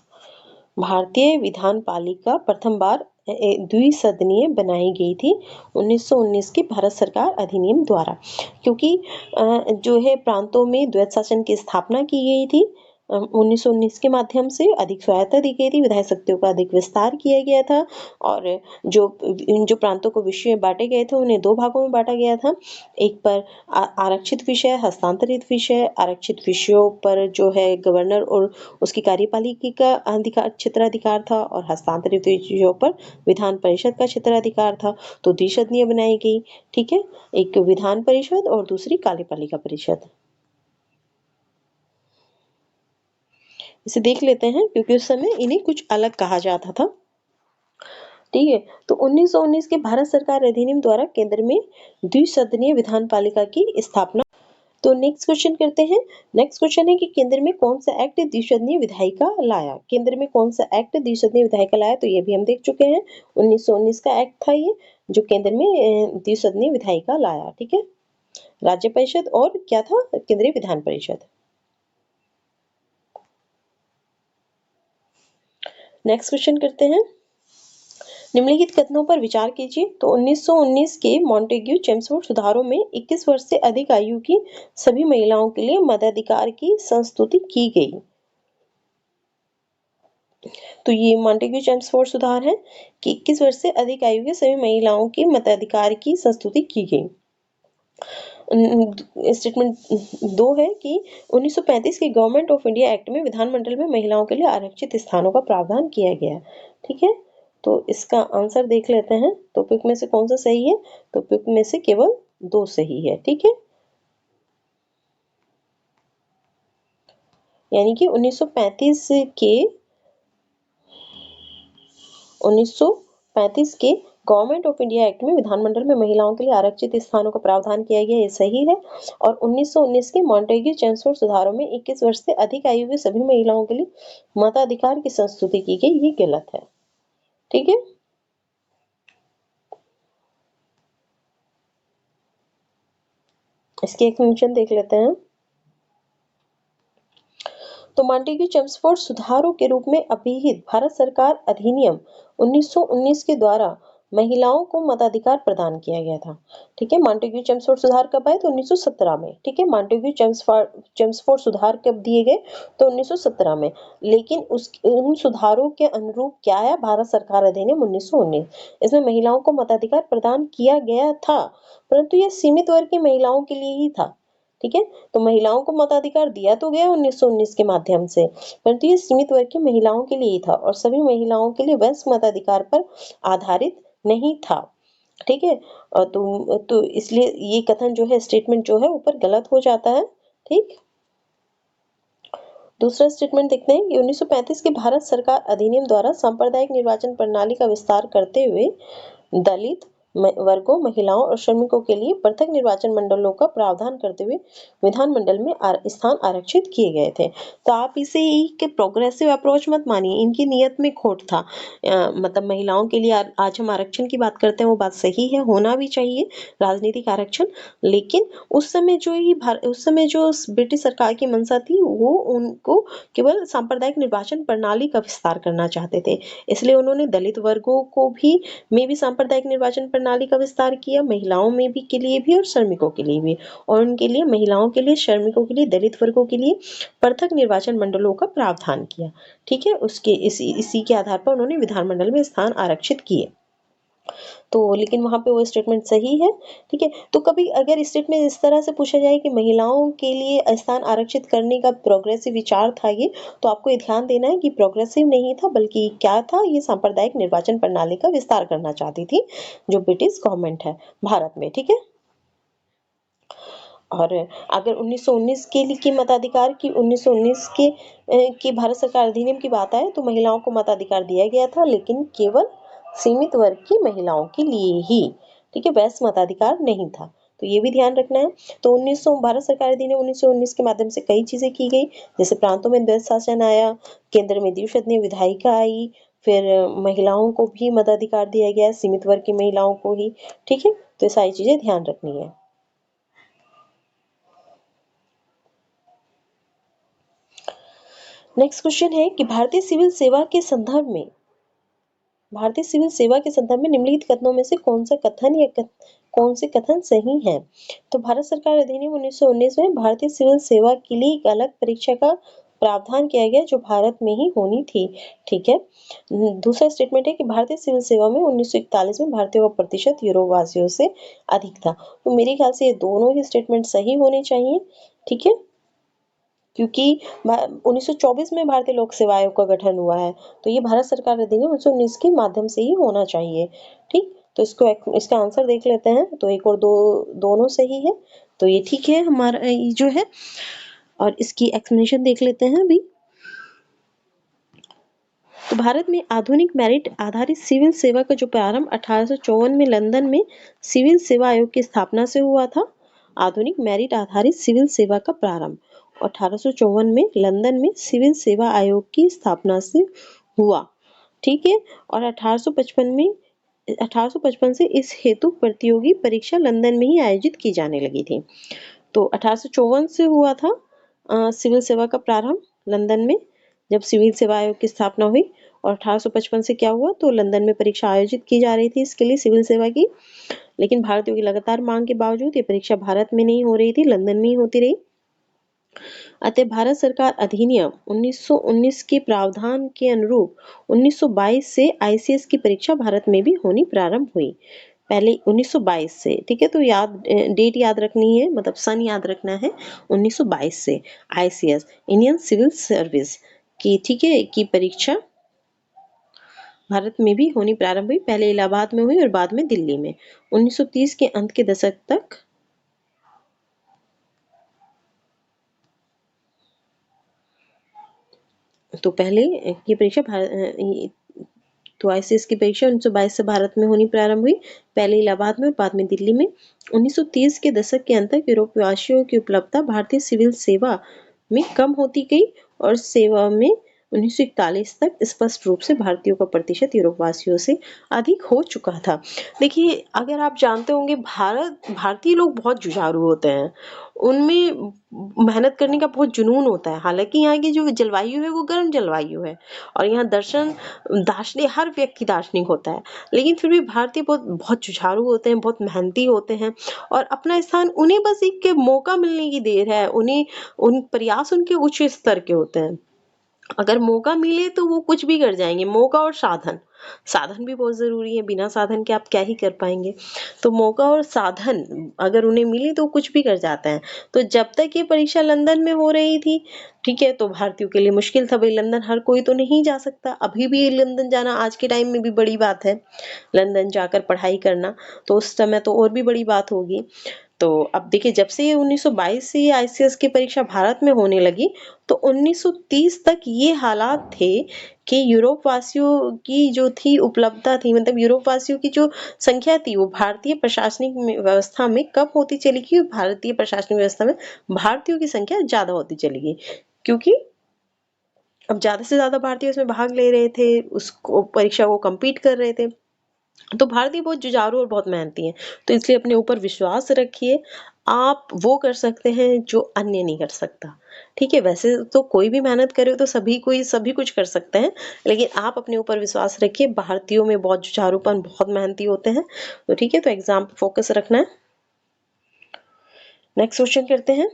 भारतीय विधान पालिका प्रथम बार द्विसदनीय बनाई गई थी 1919 के भारत सरकार अधिनियम द्वारा, क्योंकि जो है प्रांतों में द्वैत शासन की स्थापना की गई थी 1919 के माध्यम से, अधिक स्वायत्तता दी गई थी, विधायी शक्तियों का अधिक विस्तार किया गया था, और जो प्रांतों को विषय में बांटे गए थे उन्हें 2 भागों में बांटा गया था। एक पर आरक्षित विषय, हस्तांतरित विषय। आरक्षित विषयों पर जो है गवर्नर और उसकी कार्यपालिका का अधिकार, क्षेत्राधिकार था, और हस्तांतरित विषयों पर विधान परिषद का क्षेत्राधिकार था। तो द्विसदनीय बनाई गई, ठीक है, एक विधान परिषद और दूसरी कार्यपालिका परिषद। इसे देख लेते हैं, क्योंकि उस समय इन्हें कुछ अलग कहा जाता था, ठीक है। तो 1919 के भारत सरकार अधिनियम द्वारा केंद्र में द्विसदनीय विधान पालिका की स्थापना। तो नेक्स्ट क्वेश्चन करते हैं। नेक्स्ट क्वेश्चन है कि केंद्र में कौन सा एक्ट द्विसदनीय विधायिका लाया? केंद्र में कौन सा एक्ट द्विसदनीय विधायिका लाया? तो ये भी हम देख चुके हैं, 1919 का एक्ट था ये, जो केंद्र में द्विसदनीय विधायिका लाया, ठीक है। राज्य परिषद और क्या था, केंद्रीय विधान परिषद। नेक्स्ट क्वेश्चन करते हैं, निम्नलिखित कथनों पर विचार कीजिए। तो 1919 के मॉन्टेग्यू चेम्सफोर्ड सुधारों में 21 वर्ष से अधिक आयु की सभी महिलाओं के लिए मताधिकार की संस्तुति की गई। तो ये मॉन्टेग्यू चेम्सफोर्ड सुधार है कि 21 वर्ष से अधिक आयु के सभी महिलाओं के मताधिकार की संस्तुति की गई। स्टेटमेंट 2 है कि 1935 के गवर्नमेंट ऑफ इंडिया एक्ट में विधानमंडल में महिलाओं के लिए आरक्षित स्थानों का प्रावधान किया गया। ठीक है, तो इसका आंसर देख लेते हैं। तो पिक में से कौन सा सही है? तो पिक में से केवल 2 सही है। ठीक है, यानी कि 1935 के गवर्नमेंट ऑफ इंडिया एक्ट में विधानमंडल में महिलाओं के लिए आरक्षित स्थानों का प्रावधान किया गया, ये सही है। और 1919 के मॉन्टेग्यू चेम्सफोर्ड सुधारों में 21 वर्ष से अधिक आयु के सभी महिलाओं के लिए मताधिकार की संस्तुति की गई, ये गलत है। ठीक है, इसकी एक्सप्लेनेशन देख लेते हैं। तो मॉन्टेग्यू चेम्सफोर्ड सुधारों के रूप में अभिहित भारत सरकार अधिनियम 1919 के द्वारा महिलाओं को मताधिकार प्रदान किया गया था। ठीक है, मॉन्टेग्यू चेम्सफोर्ड सुधार कब आए? तो 1917 में। ठीक है, मॉन्टेग्यू चेम्सफोर्ड सुधार कब दिए गए? तो 1917 में। लेकिन उन सुधारों के अनुरूप क्या आया? भारत सरकार अधिनियम 1919। इसमें महिलाओं को मताधिकार प्रदान किया गया था, परंतु यह सीमित वर्ग की महिलाओं के लिए ही था। ठीक है, तो महिलाओं को मताधिकार दिया तो गया 1919 के माध्यम से, परंतु ये सीमित वर्ग की महिलाओं के लिए ही था और सभी महिलाओं के लिए वयस्क मताधिकार पर आधारित नहीं था। ठीक है, और तो इसलिए ये कथन जो है, स्टेटमेंट जो है ऊपर गलत हो जाता है। ठीक, दूसरा स्टेटमेंट देखते हैं कि 1935 के भारत सरकार अधिनियम द्वारा सांप्रदायिक निर्वाचन प्रणाली का विस्तार करते हुए दलित वर्गों, महिलाओं और श्रमिकों के लिए पृथक निर्वाचन मंडलों का प्रावधान करते हुए विधानमंडल में स्थान आरक्षित किए गए थे। तो आप इसे एक प्रोग्रेसिव अप्रोच मत मानिए, इनकी नियत में खोट था। मतलब महिलाओं के लिए आज हम आरक्षण की बात करते हैं, वो बात सही है, होना भी चाहिए राजनीतिक आरक्षण, लेकिन उस समय जो ब्रिटिश सरकार की मंशा थी, वो उनको केवल सांप्रदायिक निर्वाचन प्रणाली का विस्तार करना चाहते थे। इसलिए उन्होंने दलित वर्गों को भी में भी सांप्रदायिक निर्वाचन प्रणाली का विस्तार किया, महिलाओं में भी के लिए भी और श्रमिकों के लिए भी, और उनके लिए महिलाओं के लिए, श्रमिकों के लिए, दलित वर्गों के लिए पृथक निर्वाचन मंडलों का प्रावधान किया। ठीक है, उसके इसी के आधार पर उन्होंने विधानमंडल में स्थान आरक्षित किए। तो लेकिन वहां पे वो स्टेटमेंट सही है। ठीक है, तो कभी अगर स्टेटमेंट इस तरह से पूछा जाए कि महिलाओं के लिए स्थान आरक्षित करने का प्रोग्रेसिव विचार था ये, तो आपको ये ध्यान देना है कि प्रोग्रेसिव नहीं था, बल्कि क्या था, ये सांप्रदायिक निर्वाचन प्रणाली का विस्तार करना चाहती थी जो ब्रिटिश गवर्नमेंट है भारत में। ठीक है, और अगर 1919 के लिए की मताधिकार की 1919 की भारत सरकार अधिनियम की बात आए, तो महिलाओं को मताधिकार दिया गया था, लेकिन केवल सीमित वर्ग की महिलाओं के लिए ही। ठीक है, वैश्य मताधिकार नहीं था, तो ये भी ध्यान रखना है। तो 1900 भारत सरकार अधिनियम 1919 के माध्यम से कई चीजें की गई, जैसे प्रांतों में द्वैध शासन आया, केंद्र में द्विसदनीय विधायिका आई, फिर महिलाओं को भी मताधिकार दिया गया, सीमित वर्ग की महिलाओं को ही। ठीक है, तो ये सारी चीजें ध्यान रखनी है। नेक्स्ट क्वेश्चन है कि भारतीय सिविल सेवा के संदर्भ में निम्नलिखित कथनों में से कौन सा कथन या कौन से कथन सही हैं? तो भारत सरकार अधिनियम 1919 में भारतीय सिविल सेवा के लिए एक अलग परीक्षा का प्रावधान किया गया जो भारत में ही होनी थी। ठीक है, दूसरा स्टेटमेंट है कि भारतीय सिविल सेवा में 1941 में भारतीयों का प्रतिशत यूरोप वासियों से अधिक था। तो मेरे ख्याल से ये दोनों ही स्टेटमेंट सही होने चाहिए। ठीक है, क्योंकि 1924 में भारतीय लोक सेवा आयोग का गठन हुआ है, तो ये भारत सरकार अधिनियम 1919 के माध्यम से ही होना चाहिए। ठीक, तो इसका आंसर देख लेते हैं। तो एक और दो दोनों सही है, तो ये ठीक है हमारा ये जो है, और इसकी एक्सप्लेनेशन देख लेते हैं अभी। तो भारत में आधुनिक मेरिट आधारित सिविल सेवा का जो प्रारंभ 1854 में लंदन में सिविल सेवा आयोग की स्थापना से हुआ था। आधुनिक मेरिट आधारित सिविल सेवा का प्रारंभ 1854 में लंदन में सिविल सेवा आयोग की स्थापना से हुआ। ठीक है, और 1855 से इस हेतु प्रतियोगी परीक्षा लंदन में ही आयोजित की जाने लगी थी। तो 1854 से हुआ था सिविल सेवा का प्रारंभ लंदन में, जब सिविल सेवा आयोग की स्थापना हुई, और 1855 से क्या हुआ, तो लंदन में परीक्षा आयोजित की जा रही थी इसके लिए सिविल सेवा की। लेकिन भारतीयों की लगातार मांग के बावजूद ये परीक्षा भारत में नहीं हो रही थी, लंदन में ही होती रही। अतः भारत सरकार अधिनियम 1919 के प्रावधान के अनुरूप 1922 से आईसीएस की परीक्षा भारत में भी होनी प्रारंभ हुई। पहले 1922 से, ठीक है, तो डेट याद रखनी है, मतलब सन याद रखना है। 1922 से आईसीएस, इंडियन सिविल सर्विस की, ठीक है, की परीक्षा भारत में भी होनी प्रारंभ हुई। पहले इलाहाबाद में हुई और बाद में दिल्ली में। 1930 के अंत के दशक तक तो पहले की परीक्षा तो आईसीएस की परीक्षा 1922 से भारत में होनी प्रारंभ हुई, पहले इलाहाबाद में और बाद में दिल्ली में। 1930 के दशक के अंत तक यूरोपवासियों की उपलब्धता भारतीय सिविल सेवा में कम होती गई और सेवा में 1941 तक स्पष्ट रूप से भारतीयों का प्रतिशत यूरोपवासियों से अधिक हो चुका था। देखिए, अगर आप जानते होंगे, भारतीय लोग बहुत जुझारू होते हैं, उनमें मेहनत करने का बहुत जुनून होता है। हालांकि यहाँ की जो जलवायु है वो गर्म जलवायु है और यहाँ दार्शनिक, हर व्यक्ति दार्शनिक होता है, लेकिन फिर भी भारतीय बहुत बहुत जुझारू होते हैं, बहुत मेहनती होते हैं और अपना स्थान, उन्हें बस एक मौका मिलने की देर है। उन्हें उन प्रयास उनके उच्च स्तर के होते हैं। अगर मौका मिले तो वो कुछ भी कर जाएंगे। मौका और साधन, साधन भी बहुत जरूरी है, बिना साधन के आप क्या ही कर पाएंगे। तो मौका और साधन अगर उन्हें मिले तो कुछ भी कर जाते हैं। तो जब तक ये परीक्षा लंदन में हो रही थी, ठीक है, तो भारतीयों के लिए मुश्किल था। भाई, लंदन हर कोई तो नहीं जा सकता। अभी भी लंदन जाना आज के टाइम में भी बड़ी बात है, लंदन जाकर पढ़ाई करना, तो उस समय तो और भी बड़ी बात होगी। तो अब देखिए, जब से ये 1922 से ये आईसीएस की परीक्षा भारत में होने लगी, तो 1930 तक ये हालात थे कि यूरोप वासियों की जो थी उपलब्धता थी, मतलब यूरोप वासियों की जो संख्या थी, वो भारतीय प्रशासनिक व्यवस्था में कम होती चली गई। भारतीय प्रशासनिक व्यवस्था में भारतीयों की संख्या ज्यादा होती चली गई, क्योंकि अब ज्यादा से ज्यादा भारतीय उसमें भाग ले रहे थे, उसको परीक्षा को compete कर रहे थे। तो भारतीय बहुत जुझारू और बहुत मेहनती हैं। तो इसलिए अपने ऊपर विश्वास रखिए। आप वो कर सकते हैं जो अन्य नहीं कर सकता। ठीक है, वैसे तो कोई भी मेहनत करे तो सभी कुछ कर सकते हैं, लेकिन आप अपने ऊपर विश्वास रखिए। भारतीयों में बहुत जुझारूपन, बहुत मेहनती होते हैं। तो ठीक है, तो एग्जाम पे फोकस रखना है। नेक्स्ट क्वेश्चन करते हैं।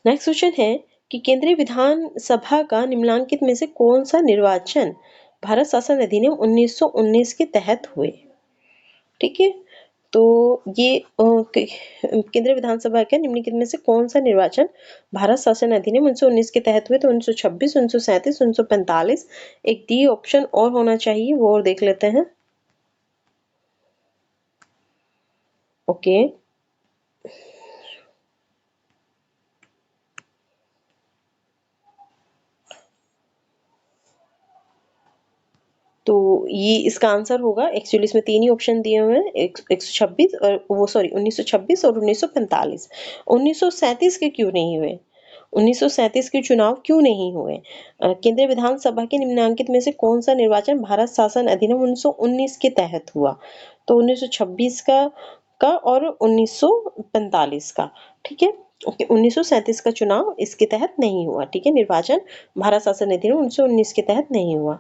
नेक्स्ट क्वेश्चन है कि केंद्रीय विधानसभा का निम्नलिखित में से कौन सा निर्वाचन भारत शासन अधिनियम 1919 के तहत हुए। ठीक है, तो ये केंद्रीय विधानसभा के निम्नलिखित में से कौन सा निर्वाचन भारत शासन अधिनियम 1919 के तहत हुए। तो 1926, 1937, 1945। एक डी ऑप्शन और होना चाहिए, वो और देख लेते हैं। ओके, तो ये इसका आंसर होगा, एक्चुअली इसमें तीन ही ऑप्शन दिए हुए हैं, 126 और वो सॉरी 1926 और 1945। 1937 के क्यों नहीं हुए? 1937 के चुनाव क्यों नहीं हुए? केंद्रीय विधानसभा के निम्नलिखित में से कौन सा निर्वाचन भारत शासन अधिनियम 1919 के तहत हुआ। तो 1926 का और 1945 का। ठीक है, ओके, 1937 का चुनाव इसके तहत नहीं हुआ। ठीक है, निर्वाचन भारत शासन अधिनियम 1919 के तहत नहीं हुआ।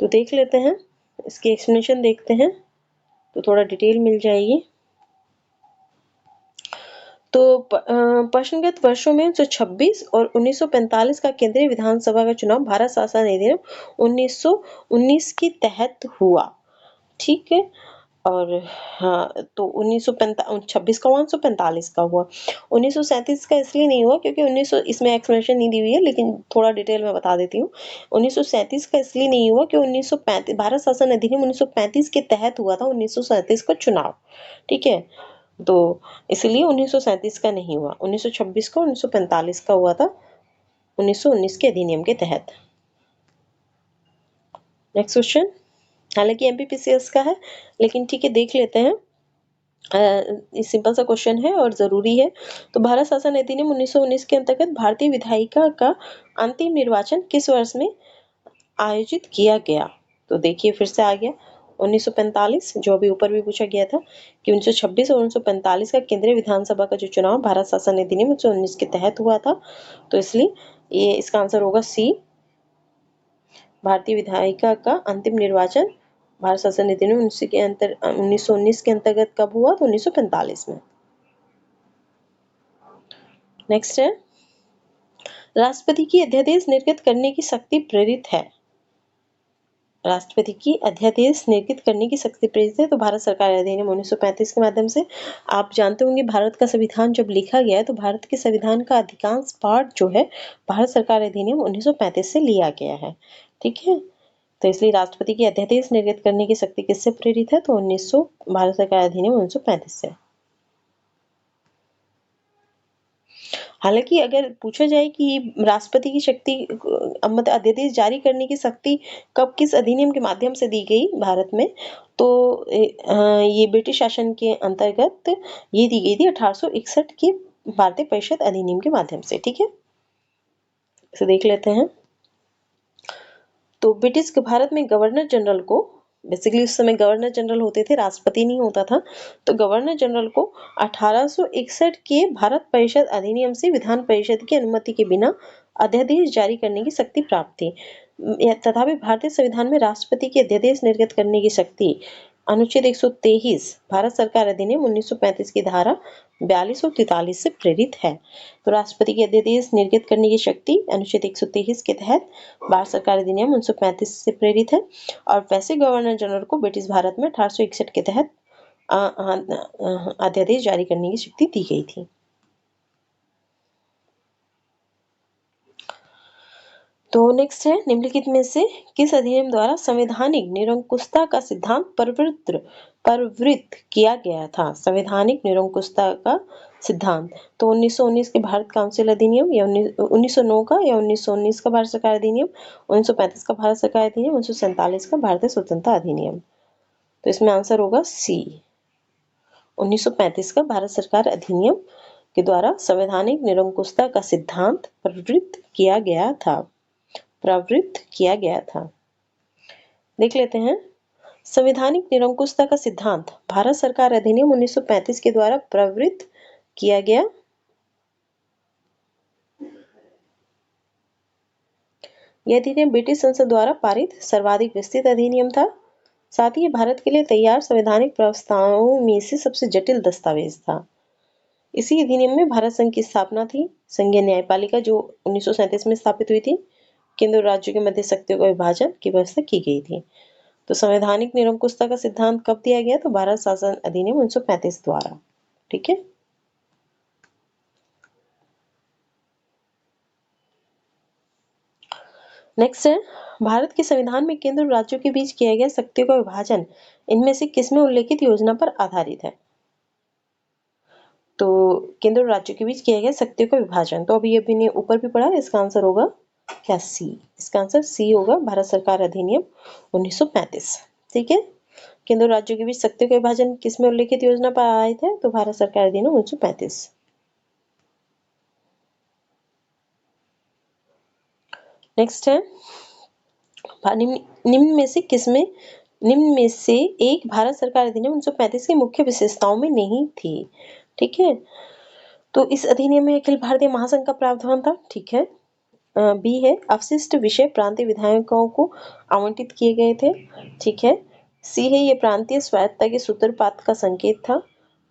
तो देख लेते हैं, इसकी एक्सप्लेनेशन देखते हैं तो थोड़ा डिटेल मिल जाएगी। तो प्रश्नगत वर्षों में 1926 और 1945 का केंद्रीय विधानसभा का चुनाव भारत शासन अधिनियम 1919 के तहत हुआ। ठीक है, और हाँ, तो 1926 का हुआ, 1945 का हुआ। 1937 का इसलिए नहीं हुआ क्योंकि 1900, इसमें एक्सप्लेनेशन नहीं दी हुई है, लेकिन थोड़ा डिटेल में बता देती हूँ। 1937 का इसलिए नहीं हुआ कि 1935 भारत शासन अधिनियम 1935 के तहत हुआ था 1937 का चुनाव। ठीक है, तो इसलिए 1937 का नहीं हुआ। 1926 का, 1945 का हुआ था 1919 के अधिनियम के तहत। नेक्स्ट क्वेश्चन, हालांकि एमपीपीसीएस का है, लेकिन ठीक है, देख लेते हैं। सिंपल सा क्वेश्चन है और जरूरी है। तो भारत शासन अधिनियम 1919 के अंतर्गत भारतीय विधायिका का अंतिम निर्वाचन किस वर्ष में आयोजित किया गया। तो देखिए, फिर से आ गया 1945, जो अभी ऊपर भी पूछा गया था कि 1926 और 1945 का केंद्रीय विधानसभा का जो चुनाव भारत शासन अधिनियम 1919 के तहत हुआ था। तो इसलिए ये इसका आंसर होगा सी, भारतीय विधायिका का अंतिम निर्वाचन भारत शासन अधिनियम 1919 के अंतर्गत कब हुआ। तो 1945 में। नेक्स्ट है, राष्ट्रपति की अध्यादेश निर्गत करने की शक्ति प्रेरित है। राष्ट्रपति की अध्यादेश निर्गत करने की शक्ति प्रेरित है तो भारत सरकार अधिनियम 1935 के माध्यम से। आप जानते होंगे भारत का संविधान जब लिखा गया है तो भारत के संविधान का अधिकांश पार्ट जो है भारत सरकार अधिनियम 1935 से लिया गया है। ठीक है, तो इसलिए राष्ट्रपति की अध्यादेश निर्गत करने की शक्ति किससे प्रेरित है, तो 1900 भारत सरकार अधिनियम 1935 से। हालांकि अगर पूछा जाए कि राष्ट्रपति की शक्ति मतलब अध्यादेश जारी करने की शक्ति कब किस अधिनियम के माध्यम से दी गई भारत में, तो ये ब्रिटिश शासन के अंतर्गत ये दी गई थी 1861 के भारतीय परिषद अधिनियम के माध्यम से। ठीक है, इसे देख लेते हैं। तो ब्रिटिश भारत में गवर्नर जनरल को, बेसिकली उस समय गवर्नर जनरल होते थे, राष्ट्रपति नहीं होता था, तो गवर्नर जनरल को 1861 के भारत परिषद अधिनियम से विधान परिषद की अनुमति के बिना अध्यादेश जारी करने की शक्ति प्राप्त थी। तथापि भारतीय संविधान में राष्ट्रपति के अध्यादेश निर्गत करने की शक्ति अनुच्छेद 123 भारत सरकार अधिनियम 1935 की धारा 42 और 43 से प्रेरित है। तो राष्ट्रपति के अध्यादेश निर्गत करने की शक्ति अनुच्छेद 123 के तहत भारत सरकार अधिनियम 1935 से प्रेरित है और वैसे गवर्नर जनरल को ब्रिटिश भारत में 1861 के तहत अध्यादेश जारी करने की शक्ति दी गई थी। तो नेक्स्ट है, निम्नलिखित में से किस अधिनियम द्वारा संवैधानिक निरंकुशता का सिद्धांत प्रवृत्त किया गया था। संवैधानिक निरंकुशता का सिद्धांत, तो 1919 के भारत काउंसिल अधिनियम या 1909 का या 1919 का भारत सरकार अधिनियम, 1935 का भारत सरकार अधिनियम, 1947 का भारतीय स्वतंत्रता अधिनियम। तो इसमें आंसर होगा सी, 1935 का भारत सरकार अधिनियम के द्वारा संवैधानिक निरंकुशता का सिद्धांत प्रवृत्त किया गया था। देख लेते हैं, संवैधानिक निरंकुशता का सिद्धांत भारत सरकार अधिनियम 1935 के द्वारा प्रवृत्त किया गया। यह अधिनियम ब्रिटिश संसद द्वारा पारित सर्वाधिक विस्तृत अधिनियम था। साथ ही भारत के लिए तैयार संवैधानिक प्रस्तावों में से सबसे जटिल दस्तावेज था। इसी अधिनियम में भारत संघ की स्थापना थी। संघीय न्यायपालिका जो 1937 में स्थापित हुई थी, केंद्र और राज्यों के मध्य शक्तियों का विभाजन की व्यवस्था की गई थी। तो संवैधानिक निरंकुशता का सिद्धांत कब दिया गया, तो भारत शासन अधिनियम 1935 द्वारा। ठीक है, नेक्स्ट है, भारत के संविधान में केंद्र और राज्यों के बीच किया गया शक्तियों का विभाजन इनमें से किसमें उल्लेखित योजना पर आधारित है। तो केंद्र और राज्यों के बीच किया गया शक्तियों का विभाजन, तो अभी अभी ने ऊपर भी पढ़ा, इसका आंसर होगा क्या, सी। इसका आंसर सी होगा, भारत सरकार अधिनियम 1935। ठीक है, केंद्र और राज्यों के बीच शक्तियों का विभाजन किसमें उल्लेखित योजना पर आधारित है, तो भारत सरकार अधिनियम 1935। नेक्स्ट है, निम्न में से एक भारत सरकार अधिनियम 1935 की मुख्य विशेषताओं में नहीं थी। ठीक है, तो इस अधिनियम में अखिल भारतीय महासंघ का प्रावधान था। ठीक है, बी है, अवशिष्ट विषय प्रांतीय विधायकों को आवंटित किए गए थे। ठीक है, सी है, ये प्रांतीय स्वायत्तता के सूत्रपात का संकेत था।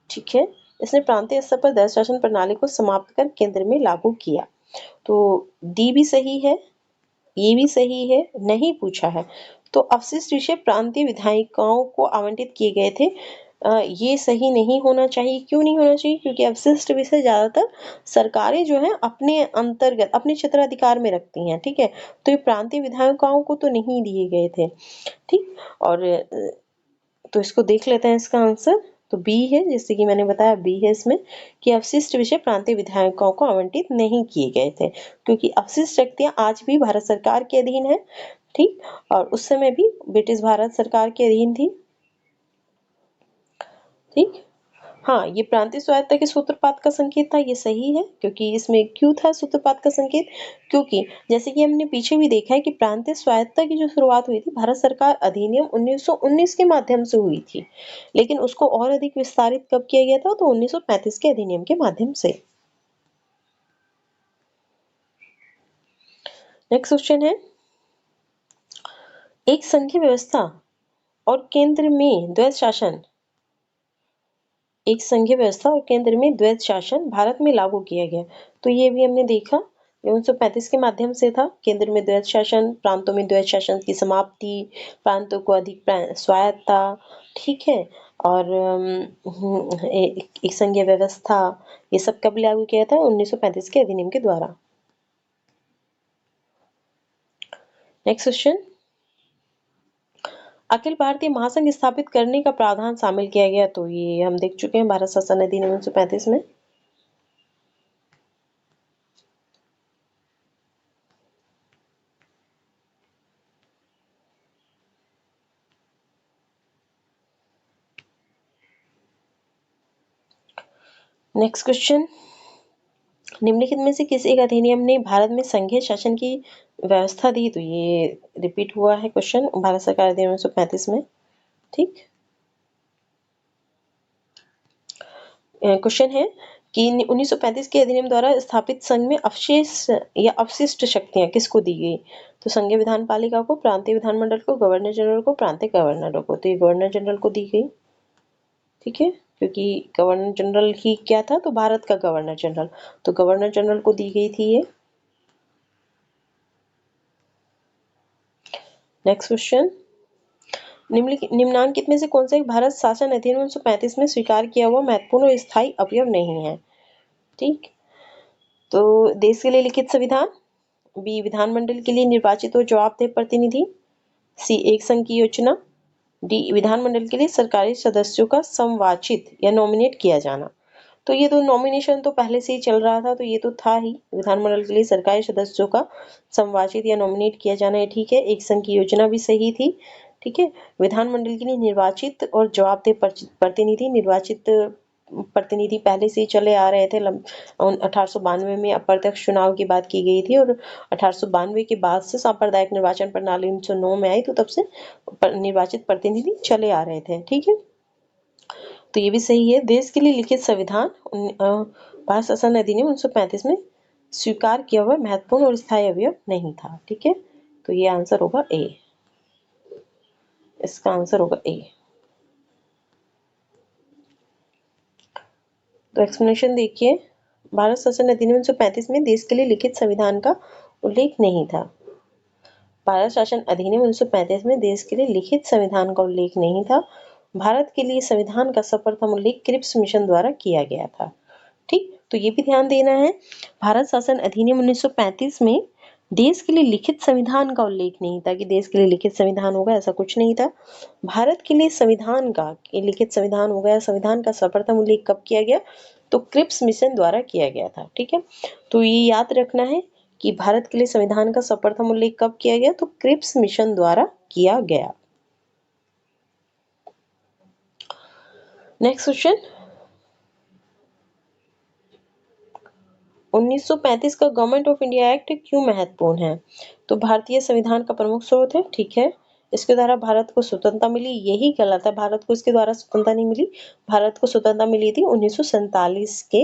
ठीक है, इसने प्रांतीय स्तर पर दल शासन प्रणाली को समाप्त कर केंद्र में लागू किया। तो डी भी सही है, ये भी सही है, नहीं पूछा है। तो अवशिष्ट विषय प्रांतीय विधायकों को आवंटित किए गए थे, ये सही नहीं होना चाहिए। क्यों नहीं होना चाहिए, क्योंकि अवशिष्ट विषय ज्यादातर सरकारें जो है अपने अंतर्गत अपने क्षेत्राधिकार में रखती हैं। ठीक है, तो ये प्रांतीय विधायकों को तो नहीं दिए गए थे। ठीक, और तो इसको देख लेते हैं, इसका आंसर तो बी है, जैसे कि मैंने बताया बी है इसमें, कि अवशिष्ट विषय प्रांतीय विधायकों को आवंटित नहीं किए गए थे, क्योंकि अवशिष्ट शक्तियां आज भी भारत सरकार के अधीन है। ठीक, और उस समय भी ब्रिटिश भारत सरकार के अधीन थी। ठीक, हाँ, ये प्रांतीय स्वायत्तता के सूत्रपात का संकेत था, ये सही है, क्योंकि इसमें क्यों था सूत्रपात का संकेत, क्योंकि जैसे कि हमने पीछे भी देखा है कि प्रांतीय स्वायत्तता की जो शुरुआत हुई थी भारत सरकार अधिनियम 1919 के माध्यम से हुई थी, लेकिन उसको और अधिक विस्तारित कब किया गया था, तो 1935 के अधिनियम के माध्यम से। नेक्स्ट क्वेश्चन है, एक संघीय व्यवस्था और केंद्र में द्वैध शासन, एक संघीय व्यवस्था और केंद्र में द्वैध शासन भारत में लागू किया गया, तो ये भी हमने देखा, ये 1935 के माध्यम से था। केंद्र में द्वैत शासन, प्रांतों में द्वैत शासन की समाप्ति, प्रांतों को अधिक स्वायत्तता, ठीक है। और एक संघीय व्यवस्था, ये सब कब लागू किया था? 1935 के अधिनियम के द्वारा। नेक्स्ट क्वेश्चन, अखिल भारतीय महासंघ स्थापित करने का प्रावधान शामिल किया गया, तो ये हम देख चुके हैं भारत शासन अधिनियम 1935 में। नेक्स्ट क्वेश्चन, निम्नलिखित में से किस एक अधिनियम ने भारत में संघीय शासन की व्यवस्था दी? तो ये रिपीट हुआ है क्वेश्चन, भारत सरकार अधिनियम 1935 में, ठीक। क्वेश्चन है कि 1935 के अधिनियम द्वारा स्थापित संघ में अवशेष या अवशिष्ट शक्तियां किसको दी गई? तो संघीय विधान पालिका को, प्रांतीय विधानमंडल को, गवर्नर जनरल को, प्रांतीय गवर्नरों को। तो ये गवर्नर जनरल को दी गई, ठीक है, क्योंकि गवर्नर जनरल ही क्या था? तो भारत का गवर्नर जनरल, तो गवर्नर जनरल को दी गई थी ये। नेक्स्ट क्वेश्चन, निम्नांकित में से कौन सा एक भारत शासन अधिनियम 1935 में स्वीकार किया हुआ महत्वपूर्ण और स्थायी अवयव नहीं है? ठीक, तो देश के लिए लिखित संविधान, बी विधानमंडल के लिए निर्वाचित और जवाबदेह प्रतिनिधि, सी एक संघ की योजना, डी विधानमंडल के लिए सरकारी सदस्यों का संवाचित या नॉमिनेट किया जाना। तो ये तो नॉमिनेशन तो पहले से ही चल रहा था, तो ये तो था ही, विधानमंडल के लिए सरकारी सदस्यों का संवाचित या नॉमिनेट किया जाना है, ठीक है। एक संघ की योजना भी सही थी, ठीक है। विधानमंडल के लिए निर्वाचित और जवाबदेह प्रतिनिधि, निर्वाचित प्रतिनिधि पहले से ही चले आ रहे थे। 1892 में अप्रत्यक्ष चुनाव की बात की गई थी और 1892 के बाद से सांप्रदायिक निर्वाचन प्रणाली 1909 में आई, तो तब से निर्वाचित प्रतिनिधि चले आ रहे थे, ठीक है। तो ये भी सही है। देश के लिए लिखित संविधान भारत शासन अधिनियम 1935 में स्वीकार किया हुआ महत्वपूर्ण और स्थायी अवयव नहीं था, ठीक है। तो ये आंसर होगा ए, इसका आंसर होगा ए। तो एक्सप्लेनेशन देखिए, भारत शासन अधिनियम 1935 में देश के लिए लिखित संविधान का उल्लेख नहीं था। भारत शासन अधिनियम 1935 में देश के लिए लिखित संविधान का उल्लेख नहीं था। भारत के लिए संविधान का सर्वप्रथम उल्लेख क्रिप्स मिशन द्वारा किया गया था, ठीक। तो ये भी ध्यान देना है, भारत शासन अधिनियम 1935 में देश के लिए लिखित संविधान का उल्लेख नहीं था कि देश के लिए लिखित संविधान होगा, ऐसा कुछ नहीं था। भारत के लिए संविधान का लिखित संविधान हो गया, संविधान का सर्वप्रथम उल्लेख कब किया गया? तो क्रिप्स मिशन द्वारा किया गया था, ठीक है। तो ये याद रखना है कि भारत के लिए संविधान का सर्वप्रथम उल्लेख कब किया गया? तो क्रिप्स मिशन द्वारा किया गया। नेक्स्ट क्वेश्चन, 1935 का गवर्नमेंट ऑफ इंडिया एक्ट क्यों महत्वपूर्ण है? तो भारतीय संविधान का प्रमुख स्रोत है, ठीक है। इसके द्वारा भारत को स्वतंत्रता मिली, यही गलत है, भारत को इसके द्वारा स्वतंत्रता नहीं मिली। भारत को स्वतंत्रता मिली थी 1947 के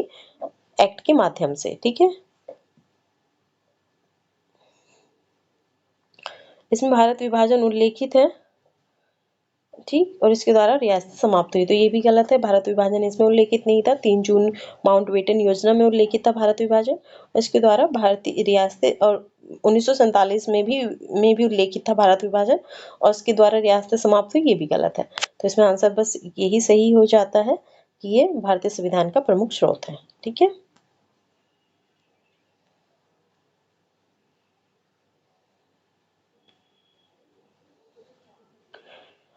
एक्ट के माध्यम से, ठीक है। इसमें भारत विभाजन उल्लेखित है, ठीक, और इसके द्वारा रियासत समाप्त हुई, तो ये भी गलत है, भारत विभाजन इसमें उल्लेखित नहीं था। 3 जून माउंटबेटन योजना में उल्लेखित था भारत विभाजन, इसके द्वारा भारतीय रियासतें, और 1947 में भी उल्लेखित था भारत विभाजन और इसके द्वारा रियासतें समाप्त हुई, ये भी गलत है। तो इसमें आंसर बस यही सही हो जाता है कि ये भारतीय संविधान का प्रमुख स्रोत है, ठीक है।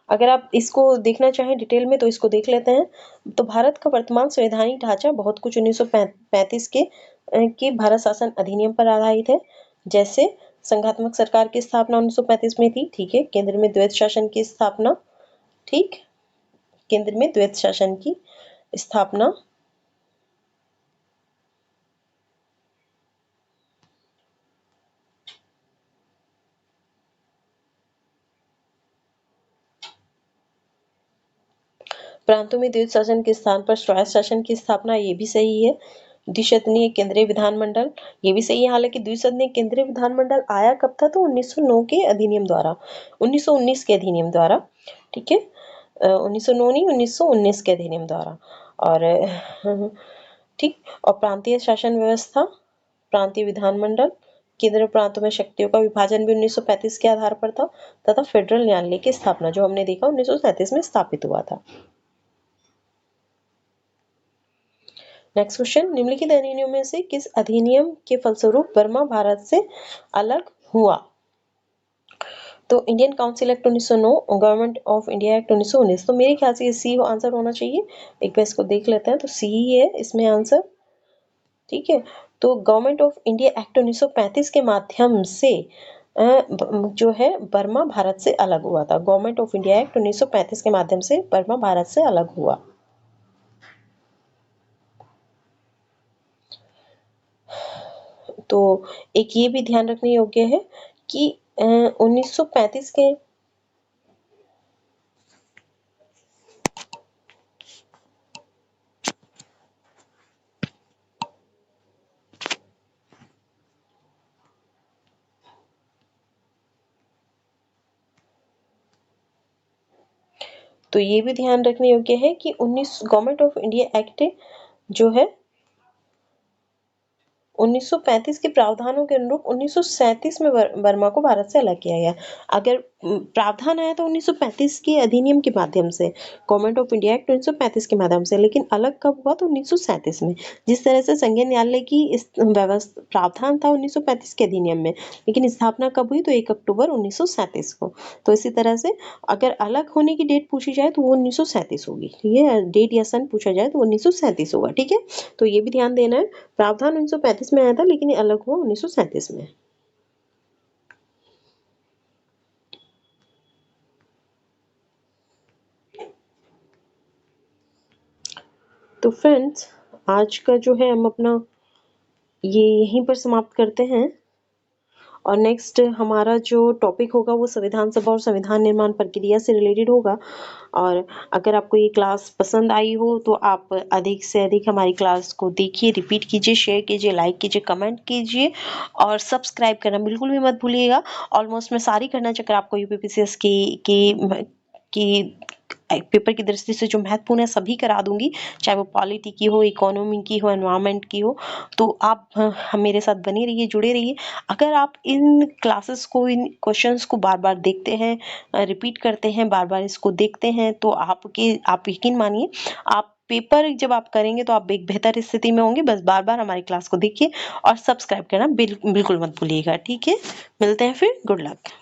अगर आप इसको देखना चाहें डिटेल में तो इसको देख लेते हैं। तो भारत का वर्तमान संवैधानिक ढांचा बहुत कुछ 1935 के भारत शासन अधिनियम पर आधारित है। जैसे संघात्मक सरकार की स्थापना 1935 में थी, ठीक है। केंद्र में द्वैत शासन की स्थापना, ठीक, केंद्र में द्वैत शासन की स्थापना। प्रांतों में द्वैत शासन के स्थान पर स्वायत्त शासन की स्थापना, ये भी सही है। द्विसदनीय केंद्रीय विधानमंडल, ये भी सही है। हालांकि द्विसदनीय केंद्रीय विधानमंडल आया कब था? तो 1909 के अधिनियम द्वारा, 1919 के अधिनियम द्वारा, ठीक है। 1909 नहीं, 1919 के अधिनियम द्वारा। और ठीक, और प्रांतीय शासन व्यवस्था, प्रांतीय विधानमंडल, केंद्र प्रांतों में शक्तियों का विभाजन भी 1935 के आधार पर था, तथा फेडरल न्यायालय की स्थापना जो हमने देखा 1937 में स्थापित हुआ था। नेक्स्ट क्वेश्चन, निम्नलिखित अधिनियम में से किस अधिनियम के फलस्वरूप बर्मा भारत से अलग हुआ? तो Indian council act 1909, government of India act 1919। तो मेरे ख्याल से ये सी आंसर होना चाहिए। एक बार इसको देख लेते हैं, तो सी ही है इसमें आंसर। ठीक है, तो गवर्नमेंट ऑफ इंडिया एक्ट 1935 के माध्यम से जो है बर्मा भारत से अलग हुआ था। गवर्नमेंट ऑफ इंडिया एक्ट 1935 के माध्यम से बर्मा भारत से अलग हुआ। तो एक ये भी ध्यान रखने योग्य है कि 1935 के तो ये भी ध्यान रखने योग्य है कि गवर्नमेंट ऑफ इंडिया एक्ट जो है 1935 के प्रावधानों के अनुरूप 1937 में बर्मा को भारत से अलग किया गया। अगर प्रावधान आया तो 1935 के अधिनियम के माध्यम से, गवर्नमेंट ऑफ इंडिया एक्ट 1935 के माध्यम से, लेकिन अलग कब हुआ तो 1937 में। जिस तरह से संघीय न्यायालय की इस व्यवस्था प्रावधान था 1935 के अधिनियम में, लेकिन स्थापना कब हुई तो 1 अक्टूबर 1937 को। तो इसी तरह से अगर अलग होने की डेट पूछी जाए तो वो 1937 होगी। ठीक है, डेट या सन पूछा जाए तो 1937 होगा। ठीक है, तो ये भी ध्यान देना है, प्रावधान 1935 में आया था लेकिन ये अलग हुआ 1937 में। तो फ्रेंड्स, आज का जो है हम अपना ये यहीं पर समाप्त करते हैं, और नेक्स्ट हमारा जो टॉपिक होगा वो संविधान सभा और संविधान निर्माण प्रक्रिया से रिलेटेड होगा। और अगर आपको ये क्लास पसंद आई हो तो आप अधिक से अधिक हमारी क्लास को देखिए, रिपीट कीजिए, शेयर कीजिए, लाइक कीजिए, कमेंट कीजिए और सब्सक्राइब करना बिल्कुल भी मत भूलिएगा। ऑलमोस्ट मैं सारी करना चक्र आपको यूपीपीसीएस की पेपर की दृष्टि से जो महत्वपूर्ण है सभी करा दूंगी, चाहे वो पॉलिटी की हो, इकोनॉमी की हो, एनवायरनमेंट की हो। तो आप मेरे साथ बने रहिए, जुड़े रहिए। अगर आप इन क्लासेस को, इन क्वेश्चंस को बार बार देखते हैं, रिपीट करते हैं, बार बार इसको देखते हैं, तो आप यकीन मानिए आप पेपर जब आप करेंगे तो आप एक बेहतर स्थिति में होंगे। बस बार बार हमारी क्लास को देखिए और सब्सक्राइब करना बिल्कुल मत भूलिएगा। ठीक है, मिलते हैं फिर। Good luck.